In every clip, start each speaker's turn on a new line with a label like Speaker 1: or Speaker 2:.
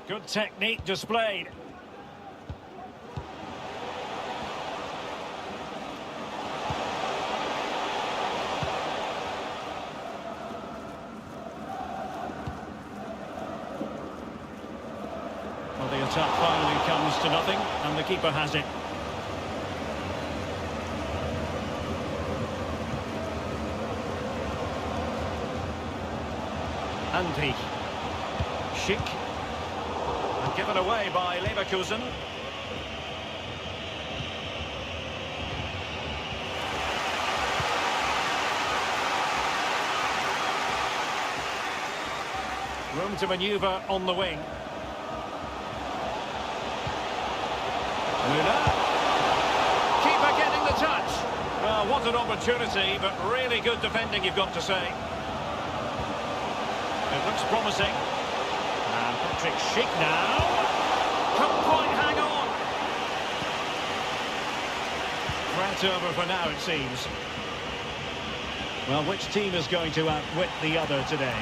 Speaker 1: Good technique displayed. Well, the attack finally comes to nothing, and the keeper has it. Andy. Schick. And given away by Leverkusen. Room to manoeuvre on the wing. Müller. Keeper getting the touch. Well, what an opportunity, but really good defending, you've got to say. It looks promising. And Patrick Schick now. Can't quite hang on. Threat over for now, it seems. Well, which team is going to outwit the other today?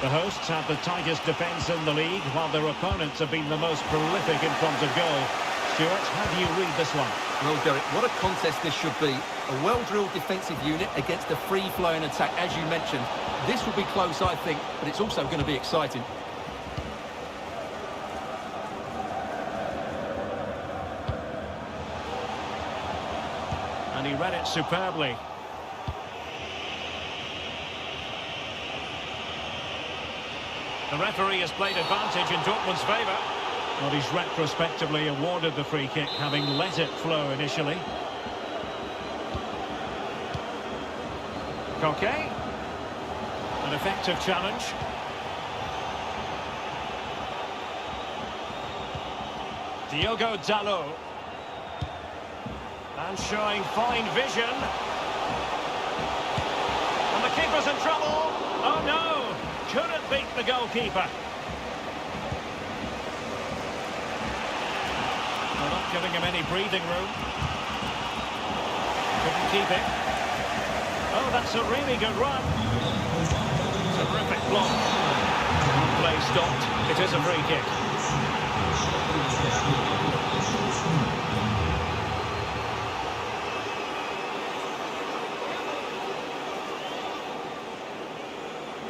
Speaker 1: The hosts have the tightest defence in the league, while their opponents have been the most prolific in front of goal. Stuart, how do you read this one?
Speaker 2: Well, Derek, what a contest this should be. A well-drilled defensive unit against a free-flowing attack, as you mentioned. This will be close, I think, but it's also going to be exciting.
Speaker 1: And he read it superbly. The referee has played advantage in Dortmund's favour. Well, he's retrospectively awarded the free kick, having let it flow initially. Koke. An effective challenge. Diogo Dalot. And showing fine vision. And the keeper's in trouble. Oh no! Couldn't beat the goalkeeper. They're not giving him any breathing room. Couldn't keep it. Oh, that's a really good run. Terrific block. Play stopped. It is a free kick.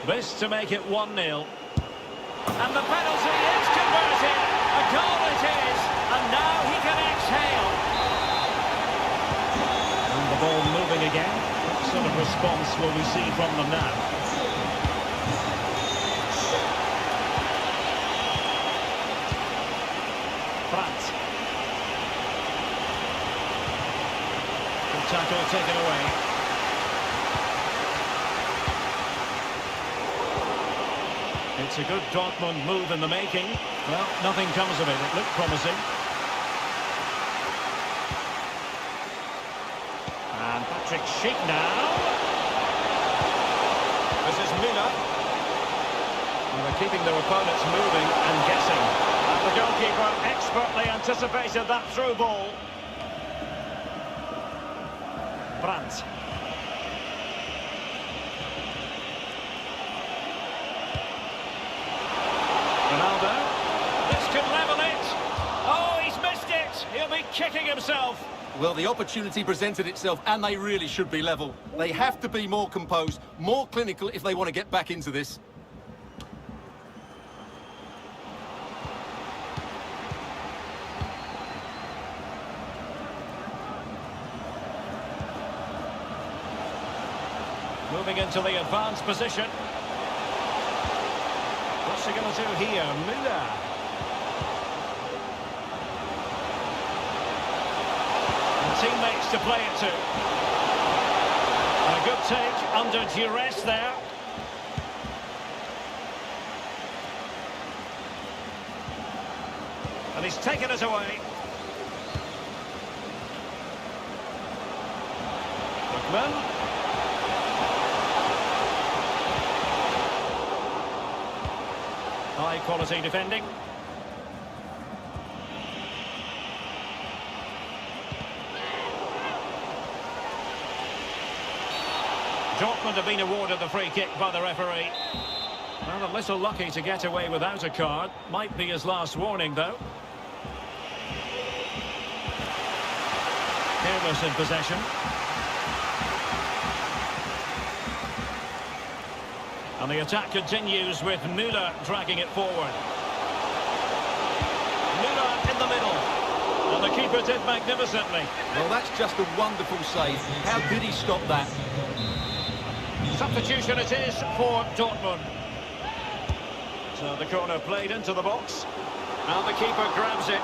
Speaker 1: This to make it 1-0. And the penalty is converted. A goal it is. And now he can exhale. And the ball moving again. What sort of response will we see from them now? Brandt. Good tackle taken away. It's a good Dortmund move in the making. Well, nothing comes of it. It looked promising. And Patrick Schick now. This is Müller. Well, they're keeping their opponents moving and guessing. And the goalkeeper expertly anticipated that through ball. Brandt. Ronaldo. This could level it. Oh, he's missed it. He'll be kicking himself.
Speaker 2: Well, the opportunity presented itself, and they really should be level. They have to be more composed, more clinical if they want to get back into this.
Speaker 1: Moving into the advanced position. What's he going to do here? Müller. And teammates to play it to. And a good take under duress there. And he's taken it away. Lookman. High quality defending. Dortmund have been awarded the free kick by the referee. Well, a little lucky to get away without a card. Might be his last warning, though. Careless in possession. And the attack continues with Müller dragging it forward. Müller in the middle. And the keeper did magnificently.
Speaker 2: Well, that's just a wonderful save. How did he stop that?
Speaker 1: Substitution it is for Dortmund. So the corner played into the box. And the keeper grabs it.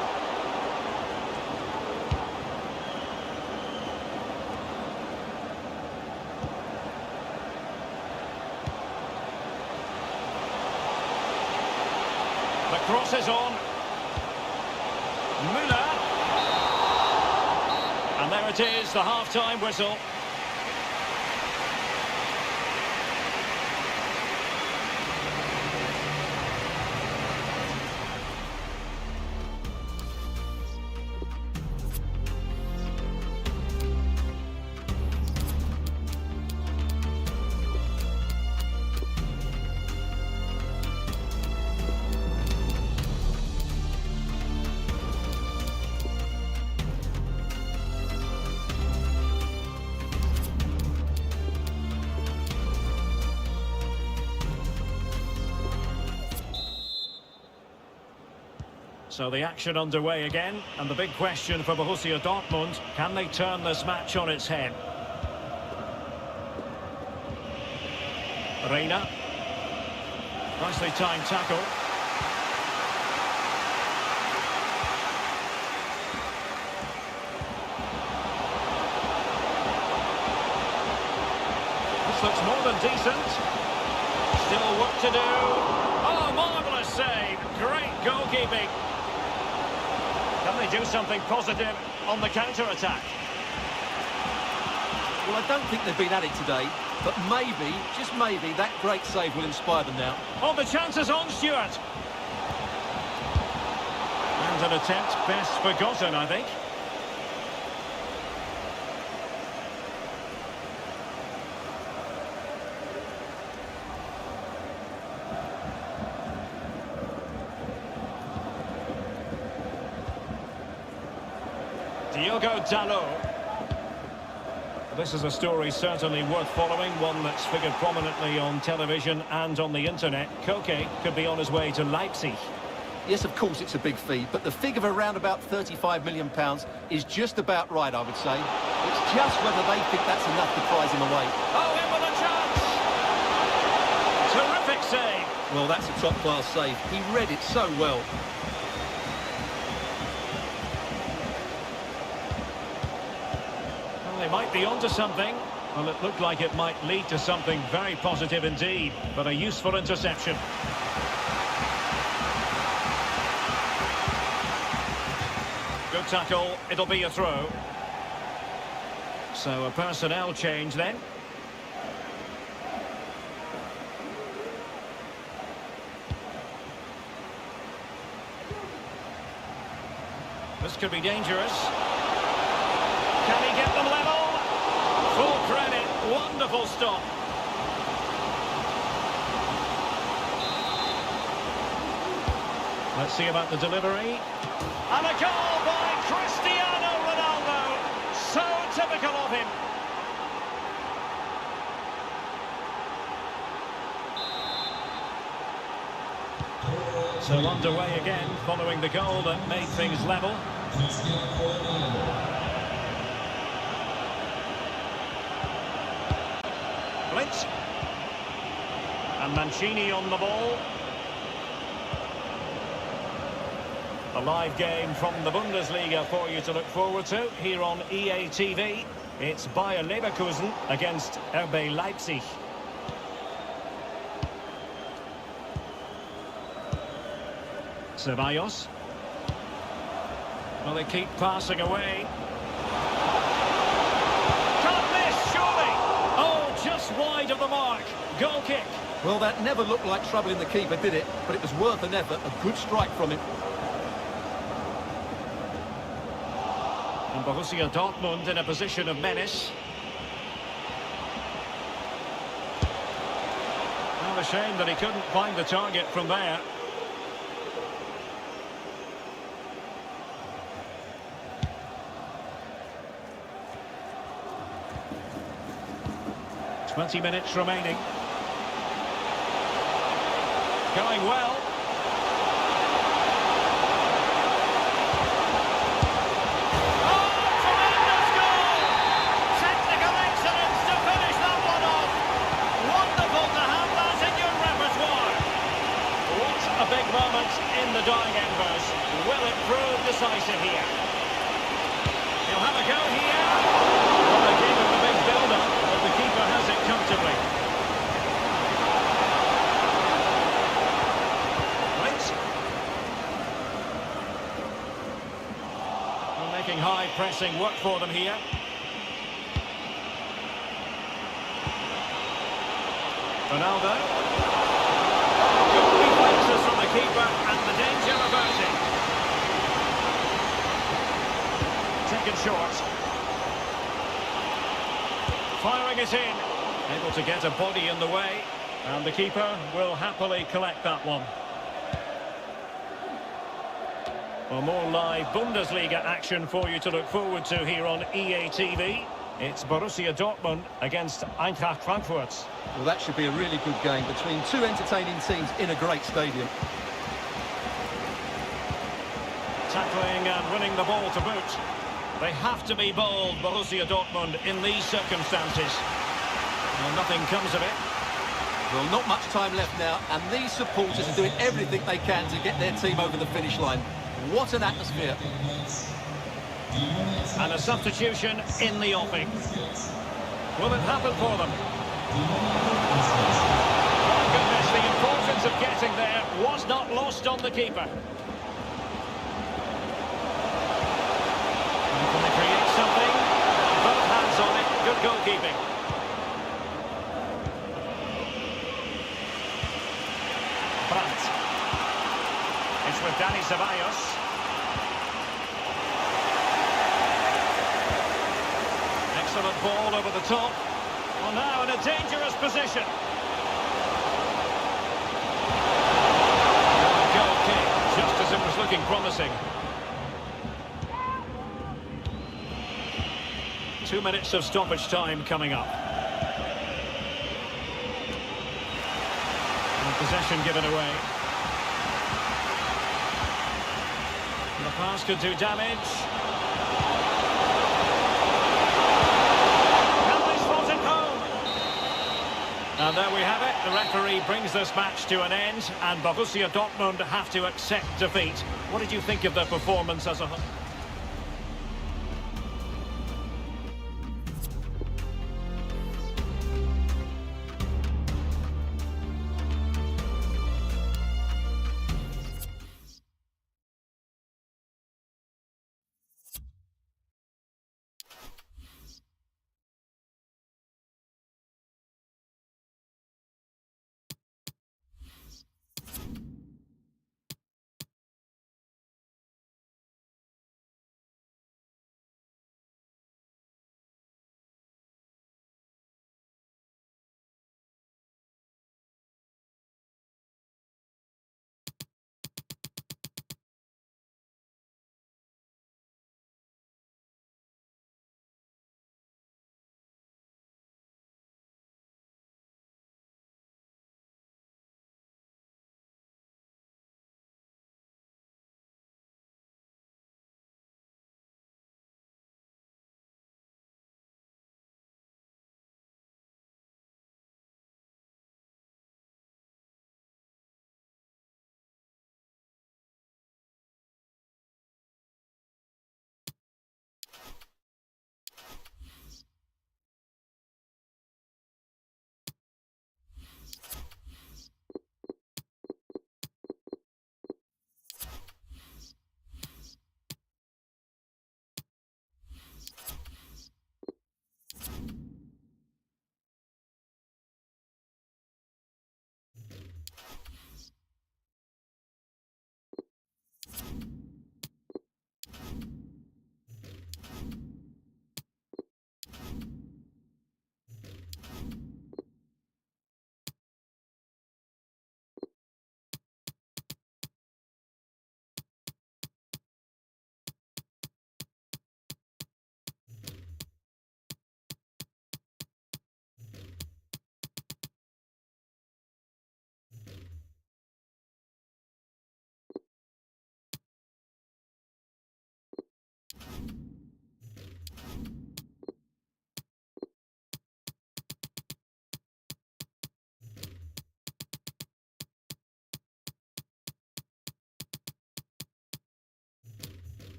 Speaker 1: The cross is on. Müller. And there it is, the half-time whistle. So the action underway again, and the big question for Borussia Dortmund, can they turn this match on its head? Reina. Nicely timed tackle. This looks more than decent. Still work to do. Oh, marvellous save. Great goalkeeping. Can they do something positive on the counter-attack?
Speaker 2: Well, I don't think they've been at it today, but maybe, just maybe, that great save will inspire them now.
Speaker 1: Oh, the chance is on, Stuart. And an attempt best forgotten, I think. Diogo Dalot. This is a story certainly worth following, one that's figured prominently on television and on the internet. Koke could be on his way to Leipzig.
Speaker 2: Yes, of course it's a big fee, but the figure of around about £35 million is just about right, I would say. It's just whether they think that's enough to prize him away.
Speaker 1: Oh, in with a chance! Terrific save!
Speaker 2: Well, that's a top-class save. He read it so well.
Speaker 1: They might be onto something. Well, it looked like it might lead to something very positive indeed, but a useful interception. Good tackle, it'll be a throw. So a personnel change then. This could be dangerous. Can he get them level? Full credit, wonderful stop. Let's see about the delivery. And a goal by Cristiano Ronaldo. So typical of him. So underway again, following the goal that made things level. Blitz. And Mancini on the ball. A live game from the Bundesliga for you to look forward to here on EA TV. It's Bayer Leverkusen against RB Leipzig. Ceballos. Well, they keep passing away. Can't miss, surely! Oh, just wide of the mark. Goal kick.
Speaker 2: Well, that never looked like trouble in the keeper, did it? But it was worth an effort. A good strike from him.
Speaker 1: And Borussia Dortmund in a position of menace. Well, Well, a shame that he couldn't find the target from there. Twenty minutes remaining. Going well. Oh, tremendous goal! Technical excellence to finish that one off. Wonderful to have that in your repertoire. What a big moment in the dying embers. Will it prove decisive here? He'll have a go here. Well, they gave him a big build-up, but the keeper has it comfortably. Making high pressing work for them here. Ronaldo. Good reflexes from the keeper and the danger averted. Taken short. Firing it in. Able to get a body in the way. And the keeper will happily collect that one. Well, more live Bundesliga action for you to look forward to here on EA TV. It's Borussia Dortmund against Eintracht Frankfurt.
Speaker 2: Well, that should be a really good game between two entertaining teams in a great stadium.
Speaker 1: Tackling and winning the ball to boot. They have to be bold, Borussia Dortmund, in these circumstances. Well, nothing comes of it.
Speaker 2: Well, not much time left now, and these supporters are doing everything they can to get their team over the finish line. What an atmosphere.
Speaker 1: And a substitution in the offing. Will it happen for them? My goodness, the importance of getting there was not lost on the keeper. And can they create something? Both hands on it. Good goalkeeping. Brandt. It's with Dani Ceballos. Excellent ball over the top. Well, now in a dangerous position. Goal kick, just as it was looking promising. 2 minutes of stoppage time coming up. And possession given away. And the pass could do damage. And there we have it. The referee brings this match to an end, and Borussia Dortmund have to accept defeat. What did you think of their performance as a whole?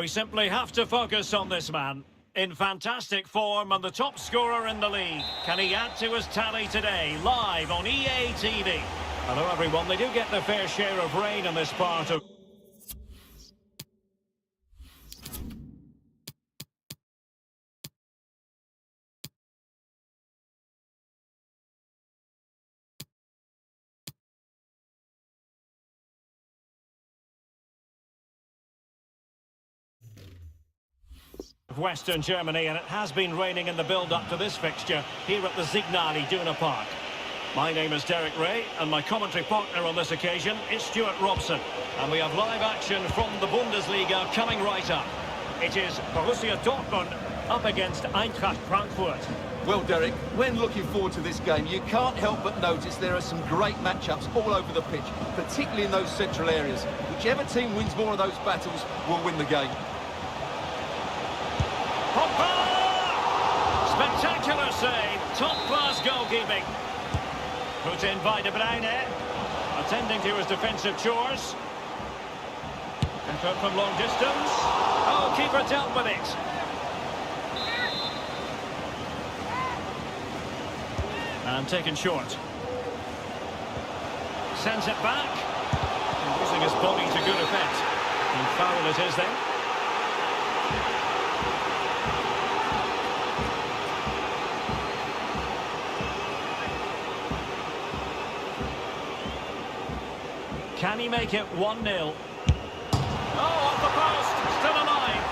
Speaker 1: We simply have to focus on this man. In fantastic form and the top scorer in the league. Can he add to his tally today? Live on EA TV. Hello everyone, they do get their fair share of rain in this part of... Western Germany, and it has been raining in the build-up to this fixture here at the Signal Iduna Park. My name is Derek Ray, and my commentary partner on this occasion is Stuart Robson. And we have live action from the Bundesliga coming right up. It is Borussia Dortmund up against Eintracht Frankfurt.
Speaker 2: Well, Derek, when looking forward to this game, you can't help but notice there are some great matchups all over the pitch, particularly in those central areas. Whichever team wins more of those battles will win the game.
Speaker 1: Spectacular save, top-class goalkeeping. Put in by De Bruyne, attending to his defensive chores. Effort from long distance. Oh, keeper dealt with it. And taken short. Sends it back. And using his body to good effect. And foul it is then. Can he make it 1-0? Oh, off the post, still alive.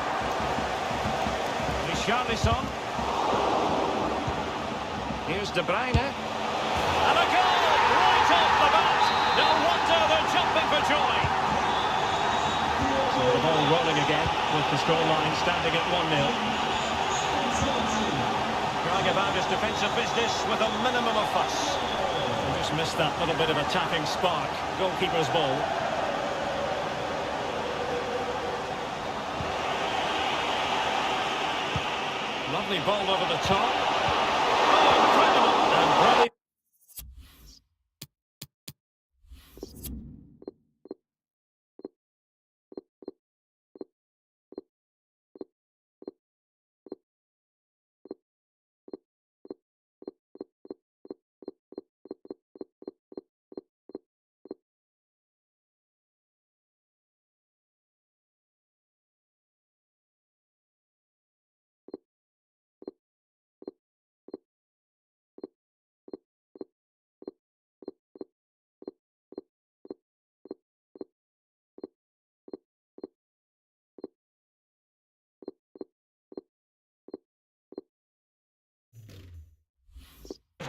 Speaker 1: Richarlison. Here's De Bruyne. And a goal, right off the bat. No wonder they're jumping for joy. So the ball rolling again, with the scoreline standing at 1-0. Going about his defensive business with a minimum of fuss. Just missed that little bit of attacking spark. Goalkeeper's ball. Lovely ball over the top. Oh, incredible! And brilliant.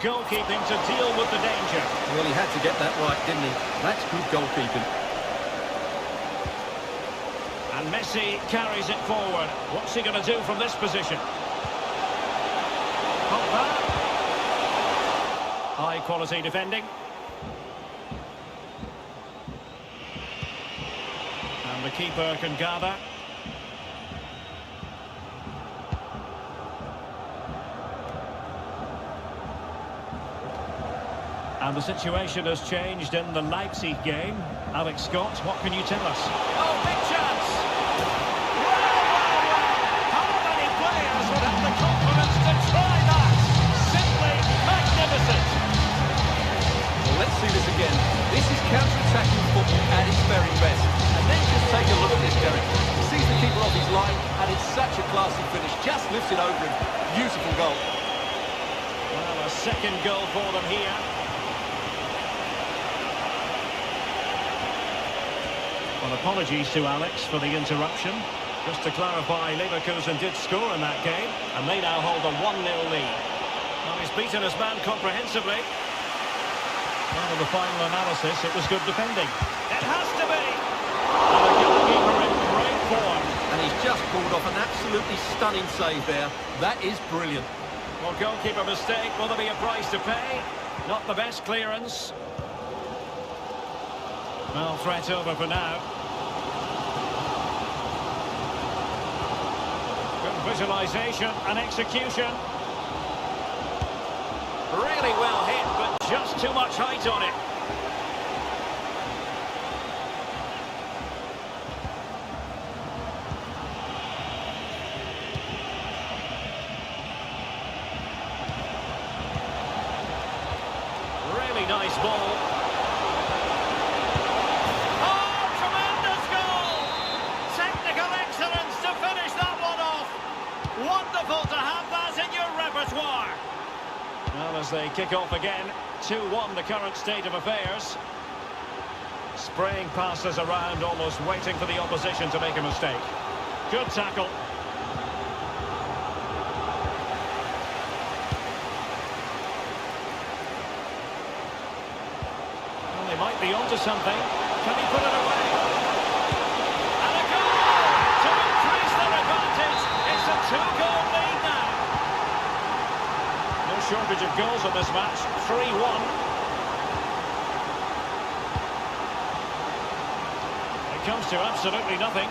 Speaker 1: Goalkeeping to deal with the danger.
Speaker 2: Well, he had to get that right, didn't he? That's good goalkeeping.
Speaker 1: And Messi carries it forward. What's he going to do from this position? High quality defending. And the keeper can gather. And the situation has changed in the Leipzig game. Alex Scott, what can you tell us? Oh, big chance! How many players would have the confidence to try that? Simply magnificent!
Speaker 2: Well, let's see this again. This is counter-attacking football at its very best. And then just take a look at this, Derek. He sees the keeper off his line, and it's such a classy finish. Just lifts it over him. Beautiful goal.
Speaker 1: Well, a second goal for them here. Well, apologies to Alex for the interruption. Just to clarify, Leverkusen did score in that game, and they now hold a 1-0 lead. Well, he's beaten his man comprehensively. And in the final analysis, it was good defending. It has to be! And the goalkeeper in great form.
Speaker 2: And he's just pulled off an absolutely stunning save there. That is brilliant.
Speaker 1: Well, goalkeeper mistake, will there be a price to pay? Not the best clearance. Well, threat over for now. Good visualisation and execution. Really well hit, but just too much height on it. nice ball. Oh, tremendous goal! Technical excellence to finish that one off. Wonderful to have that in your repertoire. Well, as they kick off again, 2-1 the current state of affairs. Spraying passes around, almost waiting for the opposition to make a mistake. Good tackle. Well, they might be onto something. Can he put it away? And a goal to increase their advantage. It's a 2-goal lead now. No shortage of goals in this match. 3-1. It comes to absolutely nothing.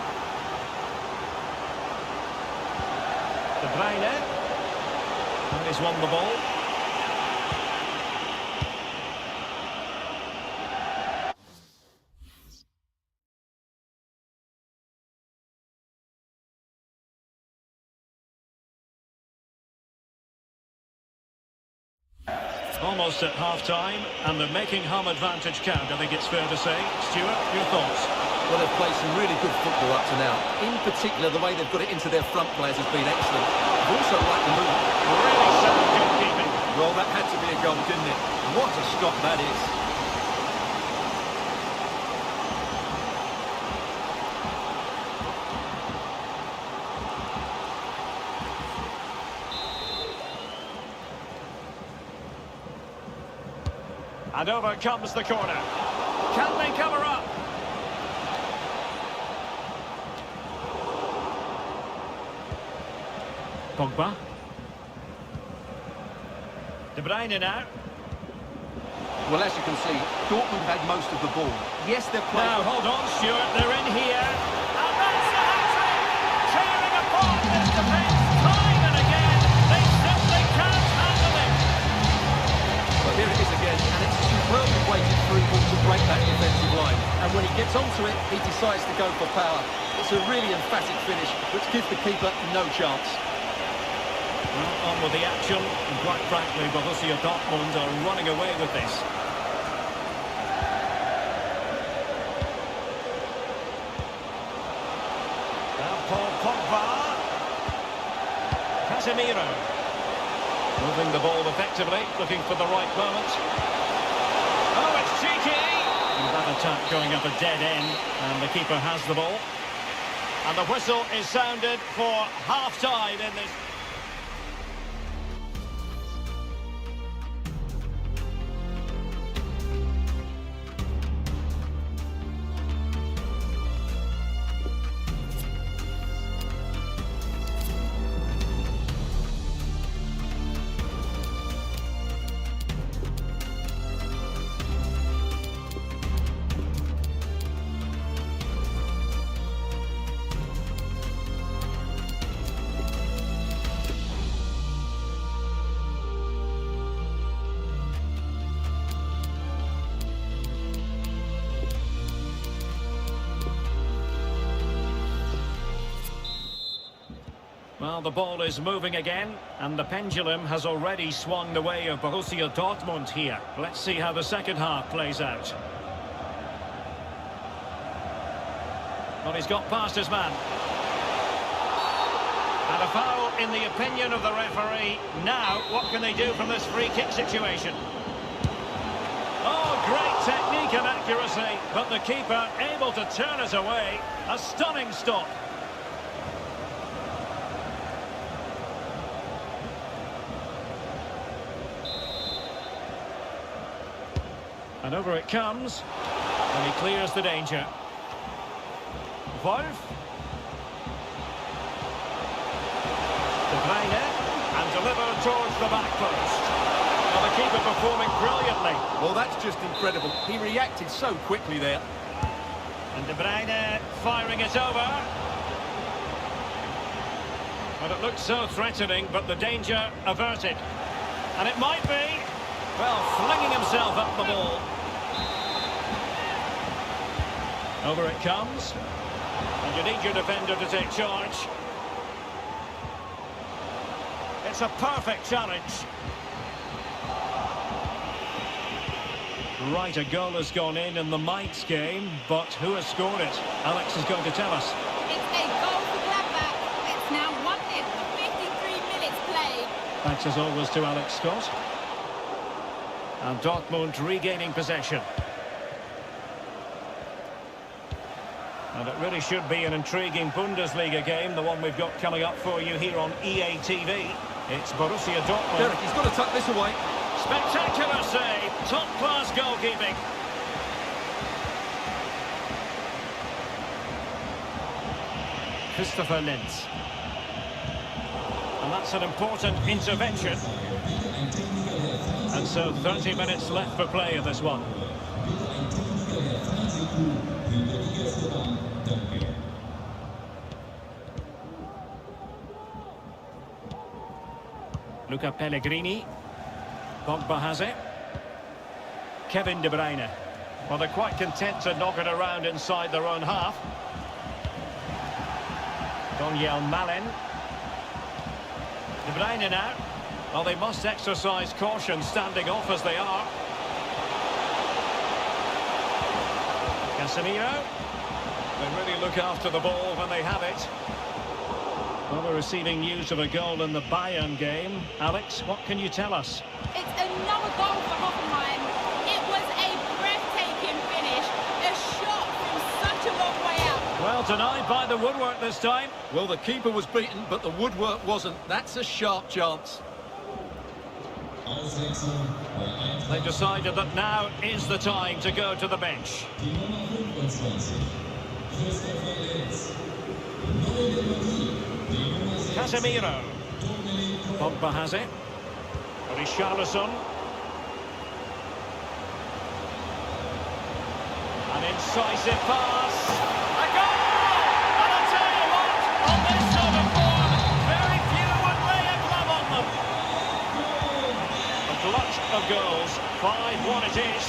Speaker 1: De Bruyne. And he's won the ball. Almost at half-time, and they're making home advantage count, I think it's fair to say. Stuart, your thoughts?
Speaker 2: Well, they've played some really good football up to now. In particular, the way they've got it into their front players has been excellent. I've also liked the move.
Speaker 1: Really sound goalkeeping.
Speaker 2: Well, that had to be a goal, didn't it? What a stop that is.
Speaker 1: And over comes the corner. Can they cover up? Pogba. De Bruyne now.
Speaker 2: Well, as you can see, Dortmund had most of the ball. Yes, they're playing...
Speaker 1: Now, hold on, Stuart. They're in here. And that's the hat-trick! Tearing apart this defence time and again. They simply can't handle it.
Speaker 2: But here it is again, and it's a superbly weighted through ball to break that defensive line. And when he gets onto it, he decides to go for power. It's a really emphatic finish, which gives the keeper no chance.
Speaker 1: Well, on with the action, and quite frankly, Borussia Dortmund are running away with this. Now Paul Pogba. Casemiro. Moving the ball effectively, looking for the right moment. Oh, it's cheeky! And that attack going up a dead end, and the keeper has the ball. And the whistle is sounded for half-time in this... Well, the ball is moving again, and the pendulum has already swung the way of Borussia Dortmund here. Let's see how the second half plays out. Well, he's got past his man. And a foul in the opinion of the referee. Now, what can they do from this free kick situation? Oh, great technique and accuracy, but the keeper able to turn it away. A stunning stop. And over it comes, and he clears the danger. Wolf. De Bruyne, and delivered towards the back post. Well, the keeper performing brilliantly.
Speaker 2: Well, that's just incredible. He reacted so quickly there.
Speaker 1: And De Bruyne firing it over. Well, it looked so threatening, but the danger averted. And it might be, well, flinging himself up the ball. Over it comes. And you need your defender to take charge. It's a perfect challenge. Right, a goal has gone in the Mainz game, but who has scored it? Alex is going to tell us.
Speaker 3: It's a goal for Gladbach. It's now 1-0, 53 minutes played.
Speaker 1: Thanks as always to Alex Scott. And Dortmund regaining possession. And it really should be an intriguing Bundesliga game, the one we've got coming up for you here on EA TV. It's Borussia Dortmund.
Speaker 2: Derek, he's got to tuck this away.
Speaker 1: Spectacular save, top-class goalkeeping. Christopher Linz. And that's an important intervention. And so 30 minutes left for play in this one. Luca Pellegrini. Pogba has it. Kevin De Bruyne. Well, they're quite content to knock it around inside their own half. Daniel Malen. De Bruyne now. Well, they must exercise caution standing off as they are. Casemiro. They really look after the ball when they have it. Well, we're receiving news of a goal in the Bayern game. Alex, what can you tell us?
Speaker 3: It's another goal for Hoffenheim. It was a breathtaking finish. A shot from such a long way out.
Speaker 1: Well, denied by the woodwork this time.
Speaker 2: Well, the keeper was beaten, but the woodwork wasn't. That's a sharp chance.
Speaker 1: They've decided that now is the time to go to the bench. Casemiro. Pogba has it. Richarlison. An incisive pass. A goal! And I'll tell you what, on this sort of form, very few would lay a glove on them. A glut of goals. 5-1 it is.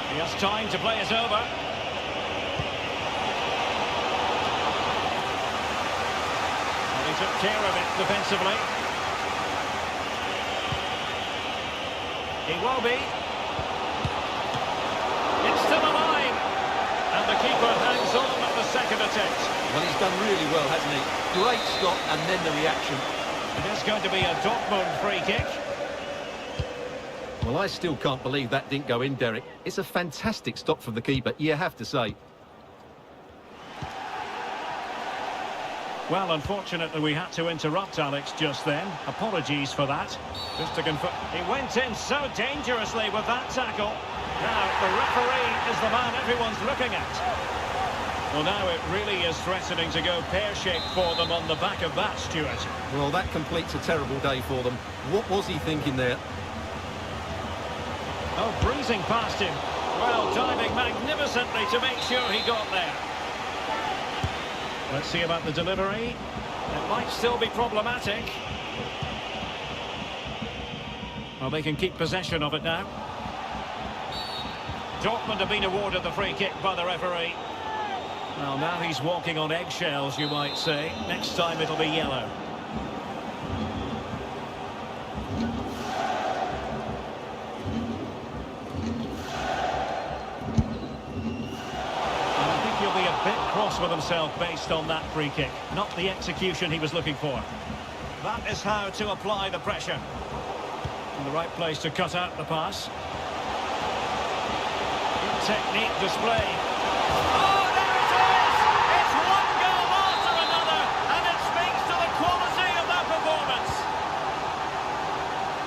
Speaker 1: He has time to play it over. And he took care of it defensively. Iwobi. It's still alive. And the keeper hangs on at the second attempt.
Speaker 2: Well, he's done really well, hasn't he? Great stop and then the reaction.
Speaker 1: It is going to be a Dortmund free kick.
Speaker 2: Well, I still can't believe that didn't go in, Derek. It's a fantastic stop from the keeper, you have to say.
Speaker 1: Well, unfortunately, we had to interrupt Alex just then. Apologies for that. Just to confirm, he went in so dangerously with that tackle. Now, the referee is the man everyone's looking at. Well, now it really is threatening to go pear-shaped for them on the back of that, Stuart.
Speaker 2: Well, that completes a terrible day for them. What was he thinking there?
Speaker 1: Oh, breezing past him. Well, diving magnificently to make sure he got there. Let's see about the delivery. It might still be problematic. Well, they can keep possession of it now. Dortmund have been awarded the free kick by the referee. Well, now he's walking on eggshells, you might say. Next time it'll be yellow. Cross with himself based on that free kick, not the execution he was looking for. That is how to apply the pressure. In the right place to cut out the pass. Good technique displayed. Oh, there it is! It's one goal after another, and it speaks to the quality of that performance.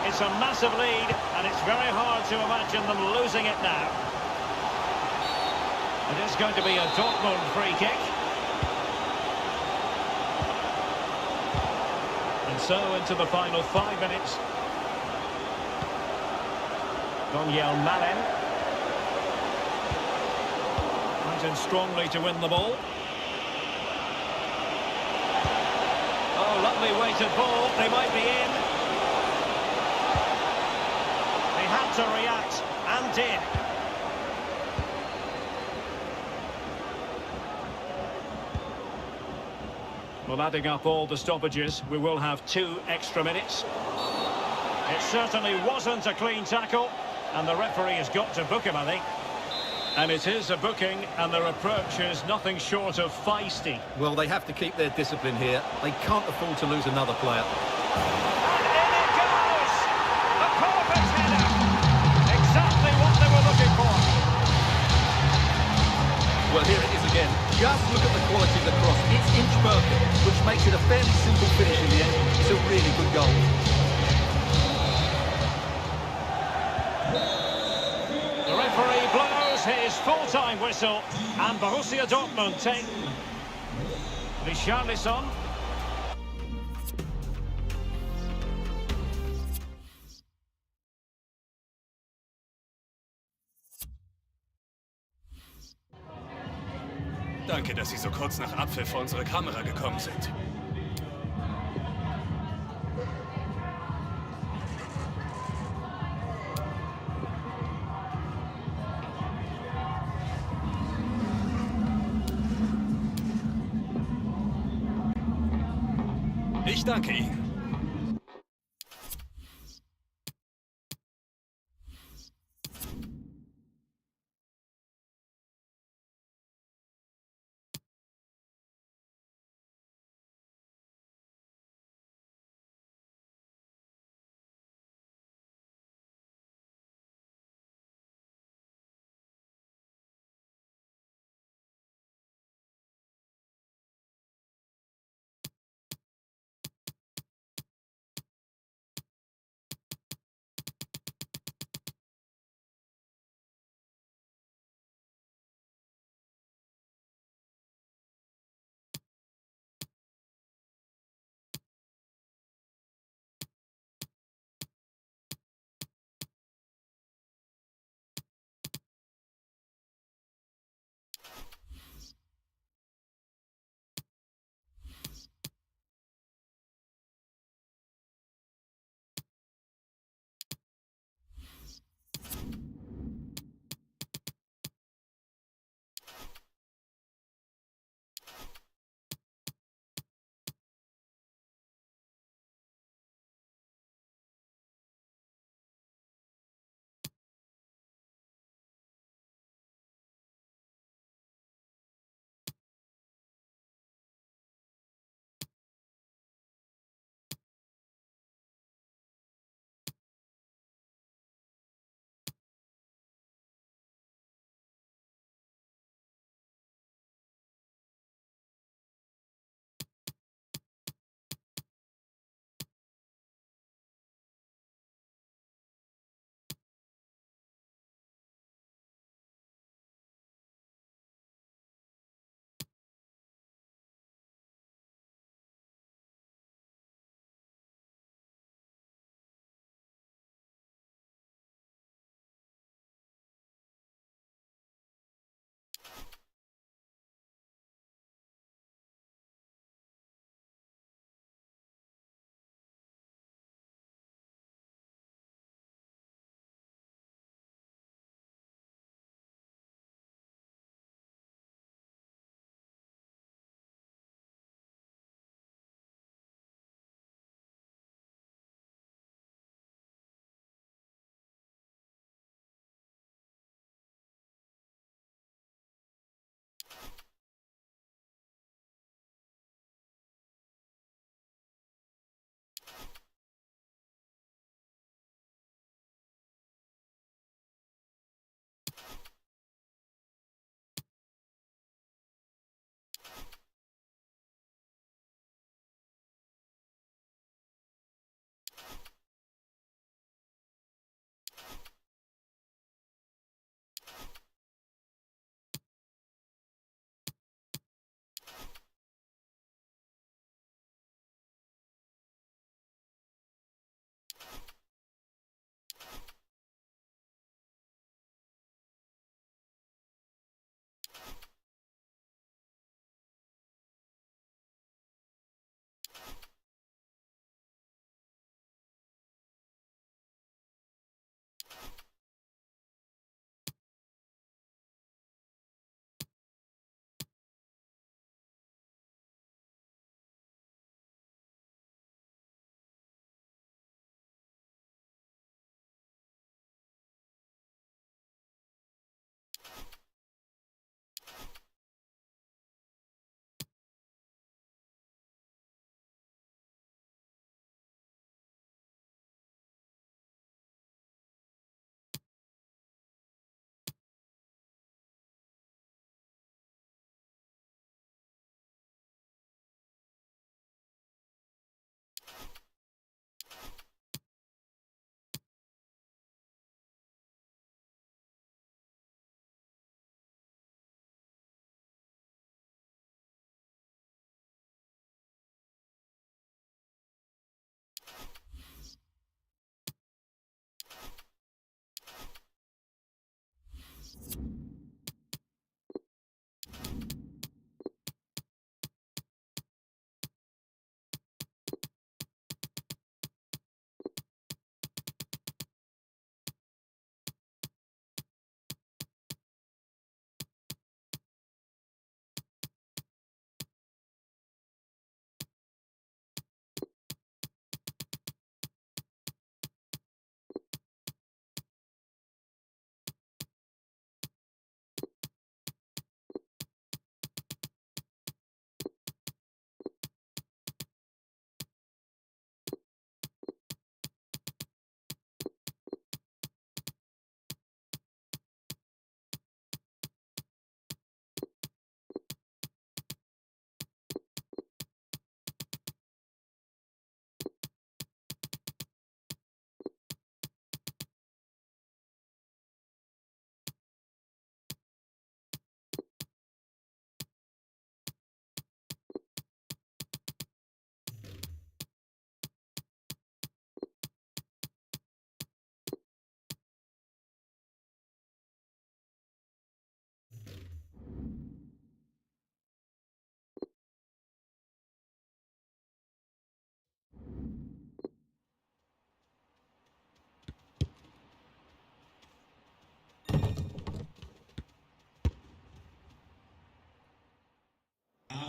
Speaker 1: It's a massive lead, and it's very hard to imagine them losing it now. It is going to be a Dortmund free kick. And so into the final 5 minutes. Daniel Malen. Went in strongly to win the ball. Oh, lovely weighted ball. They might be in. They had to react and did. Well, adding up all the stoppages, we will have 2 extra minutes. It certainly wasn't a clean tackle, and the referee has got to book him, I think. And it is a booking, and the reproach is nothing short of feisty.
Speaker 2: Well, they have to keep their discipline here. They can't afford to lose another player.
Speaker 1: And in it goes! A perfect header! Exactly what they were looking for.
Speaker 2: Well, here it is again. Just look at the quality of the cross. It's inch perfect, which makes it a fairly simple finish in the end. It's a really good goal.
Speaker 1: The referee blows his full-time whistle, and Borussia Dortmund take Richarlison.
Speaker 4: Danke, dass Sie so kurz nach Abpfiff vor unsere Kamera gekommen sind. Ich danke Ihnen.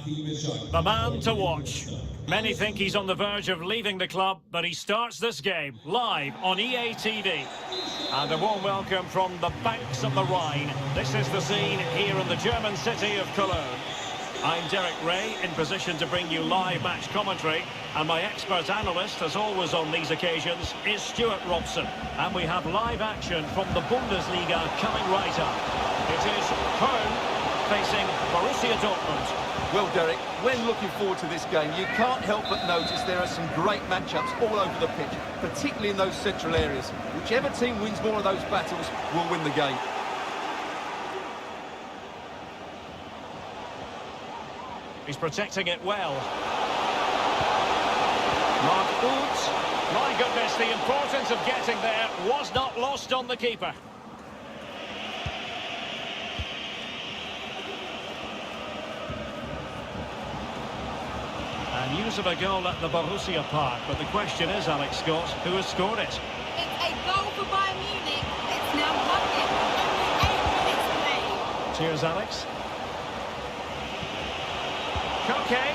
Speaker 1: The man to watch. Many think he's on the verge of leaving the club, but he starts this game live on EA TV. And a warm welcome from the banks of the Rhine. This is the scene here in the German city of Cologne. I'm Derek Ray, in position to bring you live match commentary, and my expert analyst, as always on these occasions, is Stuart Robson. And we have live action from the Bundesliga coming right up. It is home facing Borussia Dortmund.
Speaker 2: Well, Derek, when looking forward to this game, you can't help but notice there are some great matchups all over the pitch, particularly in those central areas. Whichever team wins more of those battles will win the game.
Speaker 1: He's protecting it well. Mark Uth. My goodness, the importance of getting there was not lost on the keeper. And news of a goal at the Borussia Park, but the question is, Alex Scott, who has scored it?
Speaker 3: It's a goal for Bayern Munich. It's now 1-0. Only 8 minutes played.
Speaker 1: Cheers, Alex. Koke.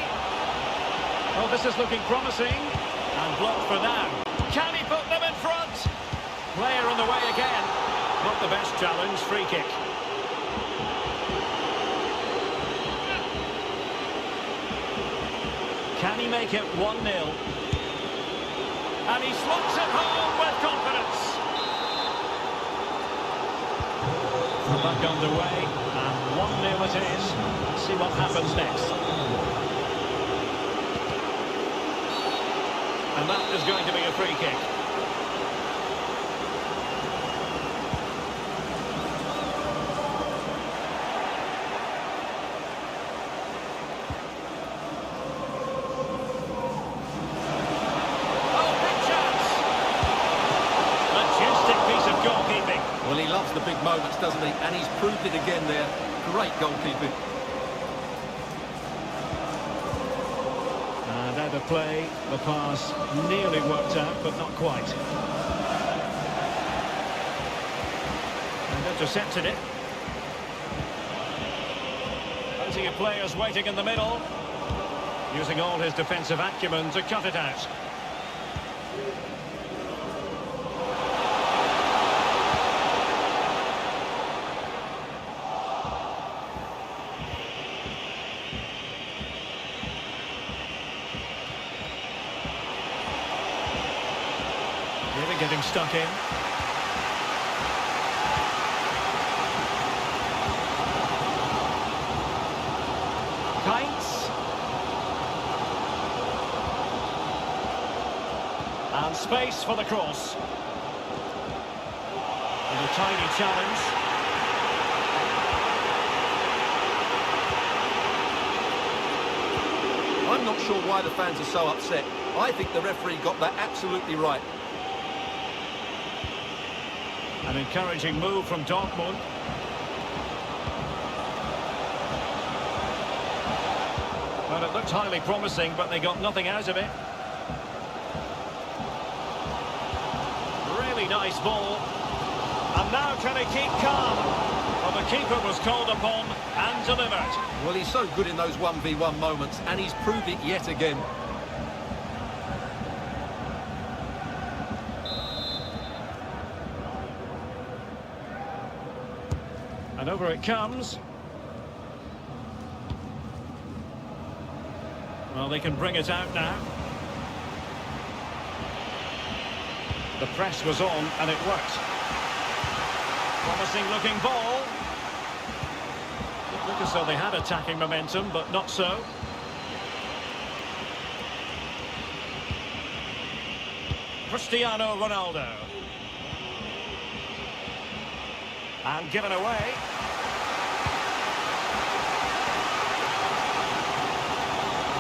Speaker 1: Oh, this is looking promising. And blocked for now. Can he put them in front? Player on the way again. Not the best challenge, free kick. Can he make it 1-0? And he slots it home with confidence. We're back underway, and 1-0 it is. Let's see what happens next. And that is going to be a free kick.
Speaker 2: Well, he loves the big moments, doesn't he? And he's proved it again there. Great goalkeeping.
Speaker 1: And out of play, the pass nearly worked out, but not quite. And intercepted it. Plenty of players waiting in the middle, using all his defensive acumen to cut it out. Really getting stuck in. Kites. And space for the cross. And a tiny challenge.
Speaker 2: I'm not sure why the fans are so upset. I think the referee got that absolutely right.
Speaker 1: An encouraging move from Dortmund. Well, it looked highly promising, but they got nothing out of it. Really nice ball. And now can he keep calm? Well, the keeper was called upon and delivered.
Speaker 2: Well, he's so good in those 1v1 moments, and he's proved it yet again.
Speaker 1: And over it comes. Well, they can bring it out now. The press was on, and it worked. Promising looking ball. It looked as though they had attacking momentum, but not so. Cristiano Ronaldo. And given away.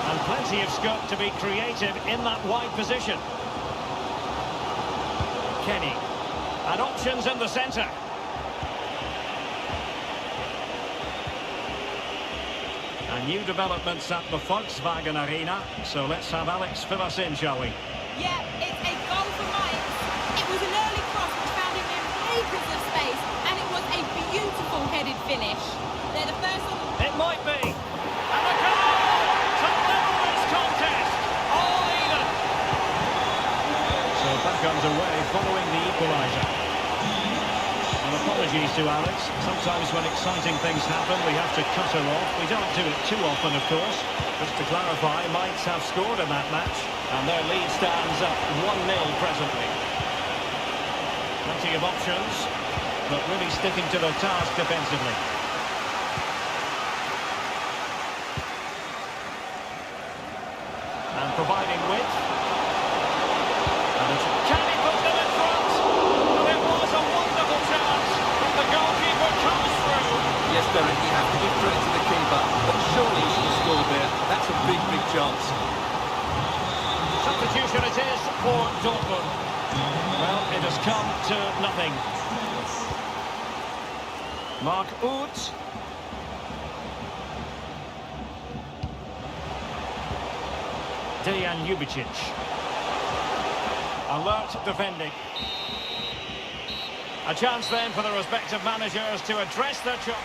Speaker 1: And plenty of scope to be creative in that wide position. Kenny. And options in the centre. And new developments at the Volkswagen Arena. So let's have Alex fill us in, shall we?
Speaker 3: Yeah, it's a goal for Mainz. It was an early cross which found him in acres of space, and it was a beautiful headed finish. They're the first on the...
Speaker 1: It might be. And a goal! underway following the equaliser. And apologies to Alex. Sometimes when exciting things happen, we have to cut her off. We don't do it too often, of course. Just to clarify, Mainz have scored in that match, and their lead stands at 1-0 presently. Plenty of options, but really sticking to their task defensively. And providing width. And can he put them in front? Well, it was a wonderful chance, but the goalkeeper comes through.
Speaker 2: Yes, Derek, you have to give credit to the keeper, but surely he should have scored there. That's a big, big chance.
Speaker 1: Substitution it is for Dortmund. Well, it has come to nothing. Mark Uth. Dejan Ljubicic. Alert defending. A chance then for the respective managers to address their challenge.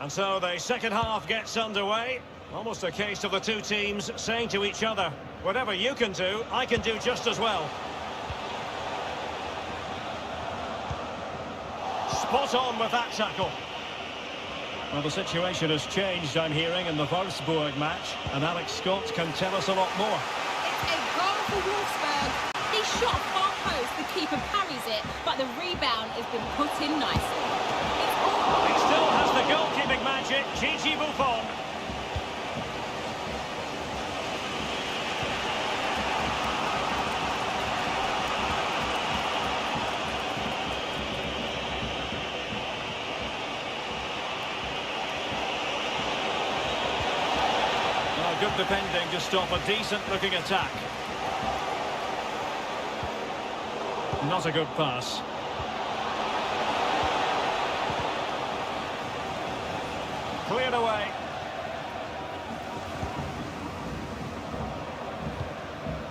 Speaker 1: And so the second half gets underway. Almost a case of the two teams saying to each other, whatever you can do, I can do just as well. Spot on with that tackle. Well, the situation has changed, I'm hearing, in the Wolfsburg match. And Alex Scott can tell us a lot more.
Speaker 3: It's a goal for Wolfsburg. He shot far post, the keeper parries it, but the rebound has been put in nicely.
Speaker 1: He still has the goalkeeping magic, Gigi Buffon. Oh, good defending to stop a decent-looking attack. Not a good pass. Cleared away.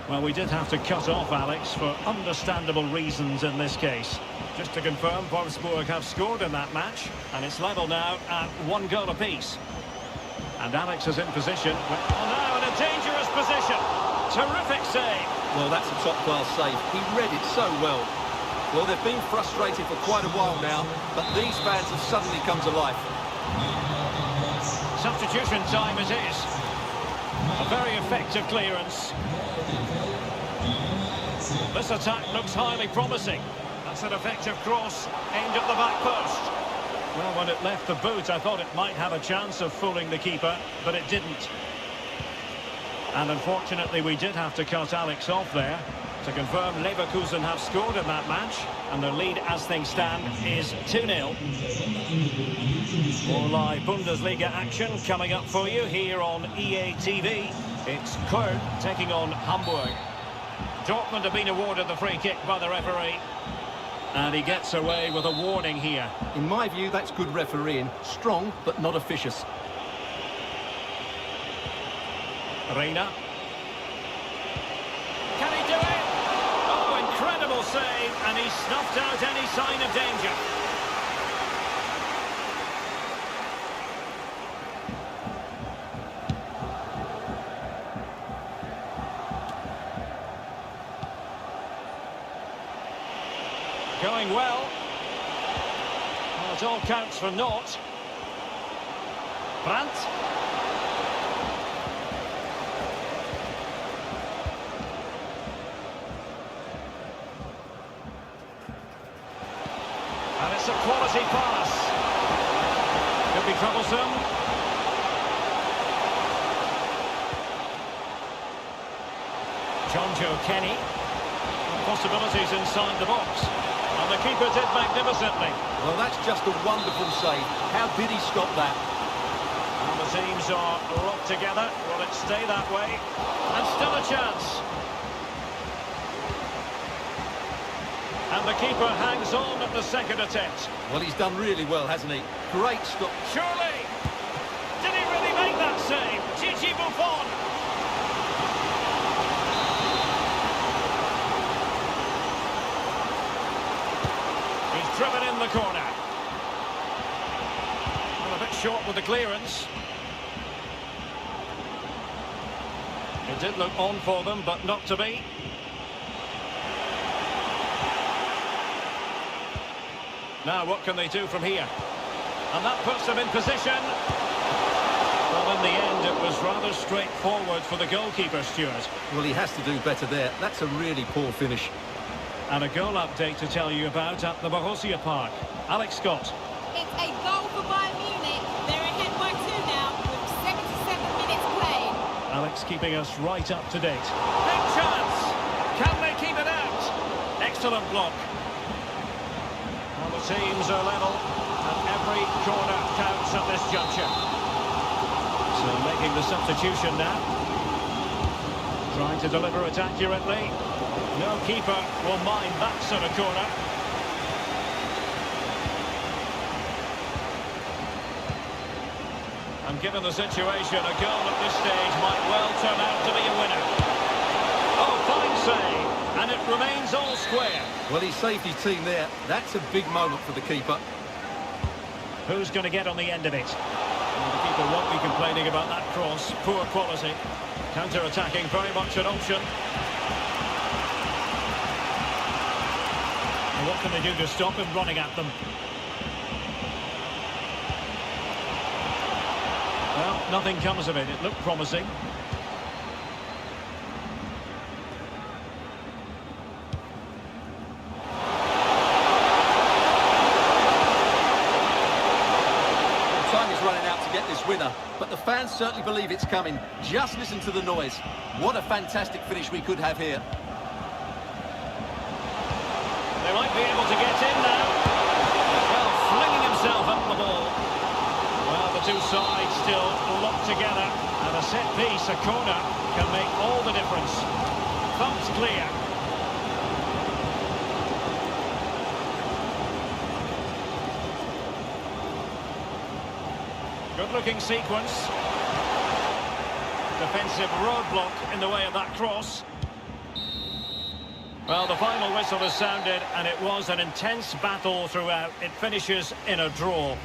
Speaker 1: Well, we did have to cut off Alex for understandable reasons in this case. Just to confirm, Wolfsburg have scored in that match, and it's level now at 1 goal apiece. And Alex is in position. Well, now in a dangerous position. Terrific save.
Speaker 2: Well, that's a top-class save. He read it so well. Well, they've been frustrated for quite a while now, but these fans have suddenly come to life.
Speaker 1: Substitution time it is. A very effective clearance. This attack looks highly promising. That's an effective cross aimed at the back post. Well, when it left the boot, I thought it might have a chance of fooling the keeper, but it didn't. And unfortunately, we did have to cut Alex off there. To confirm, Leverkusen have scored in that match, and their lead, as things stand, is 2-0. More live Bundesliga action coming up for you here on EA TV. It's Köln taking on Hamburg. Dortmund have been awarded the free kick by the referee. And he gets away with a warning here.
Speaker 2: In my view, that's good refereeing. Strong, but not officious.
Speaker 1: Reina. Can he do it? Oh, incredible save, and he snuffed out any sign of danger. Going well. Well, it all counts for naught. Brandt. And it's a quality pass. Could be troublesome. John Joe Kenny. Possibilities inside the box. And the keeper did magnificently.
Speaker 2: Well, that's just a wonderful save. How did he stop that?
Speaker 1: And the teams are locked together. Will it stay that way? And still a chance. And the keeper hangs on at the second attempt.
Speaker 2: Well, he's done really well, hasn't he? Great stop.
Speaker 1: Surely! Did he really make that save? Gigi Buffon! He's driven in the corner. Well, a bit short with the clearance. It did look on for them, but not to be. Now, what can they do from here? And that puts them in position. Well, in the end, it was rather straightforward for the goalkeeper, Stuart.
Speaker 2: Well, he has to do better there. That's a really poor finish.
Speaker 1: And a goal update to tell you about at the Borussia Park. Alex Scott.
Speaker 3: It's a goal for Bayern Munich. They're ahead by 2 now with 77 minutes played.
Speaker 1: Alex keeping us right up to date. Big chance! Can they keep it out? Excellent block. Well, the teams are level, and every corner counts at this juncture. So making the substitution now. Trying to deliver it accurately. No keeper will mind that sort of corner. And given the situation, a goal at this stage might well turn out to be a winner. Oh, fine save, and it remains all square.
Speaker 2: Well, he saved his team there. That's a big moment for the keeper.
Speaker 1: Who's going to get on the end of it? Well, the keeper won't be complaining about that cross. Poor quality. Counter-attacking, very much an option. And what can they do to stop him running at them? Well, nothing comes of it. It looked promising.
Speaker 2: Time is running out to get this winner, but the fans certainly believe it's coming. Just listen to the noise. What a fantastic finish we could have here.
Speaker 1: They might be able to get in now. Well, flinging himself up the ball. Well, the two sides still locked together. And a set piece, a corner, can make all the difference. Thumbs clear. Good-looking sequence. Defensive roadblock in the way of that cross. Well, the final whistle has sounded, and it was an intense battle throughout. It finishes in a draw.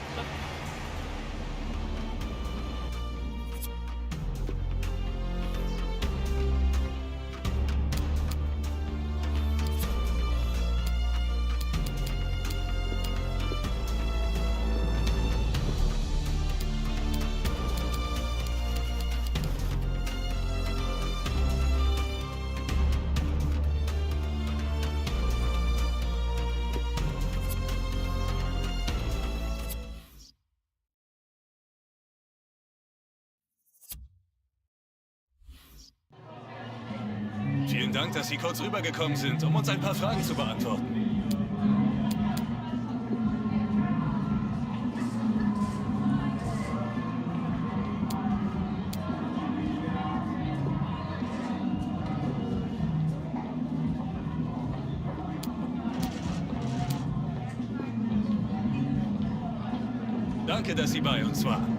Speaker 4: Vielen Dank, dass Sie kurz rübergekommen sind, um uns ein paar Fragen zu beantworten. Danke, dass Sie bei uns waren.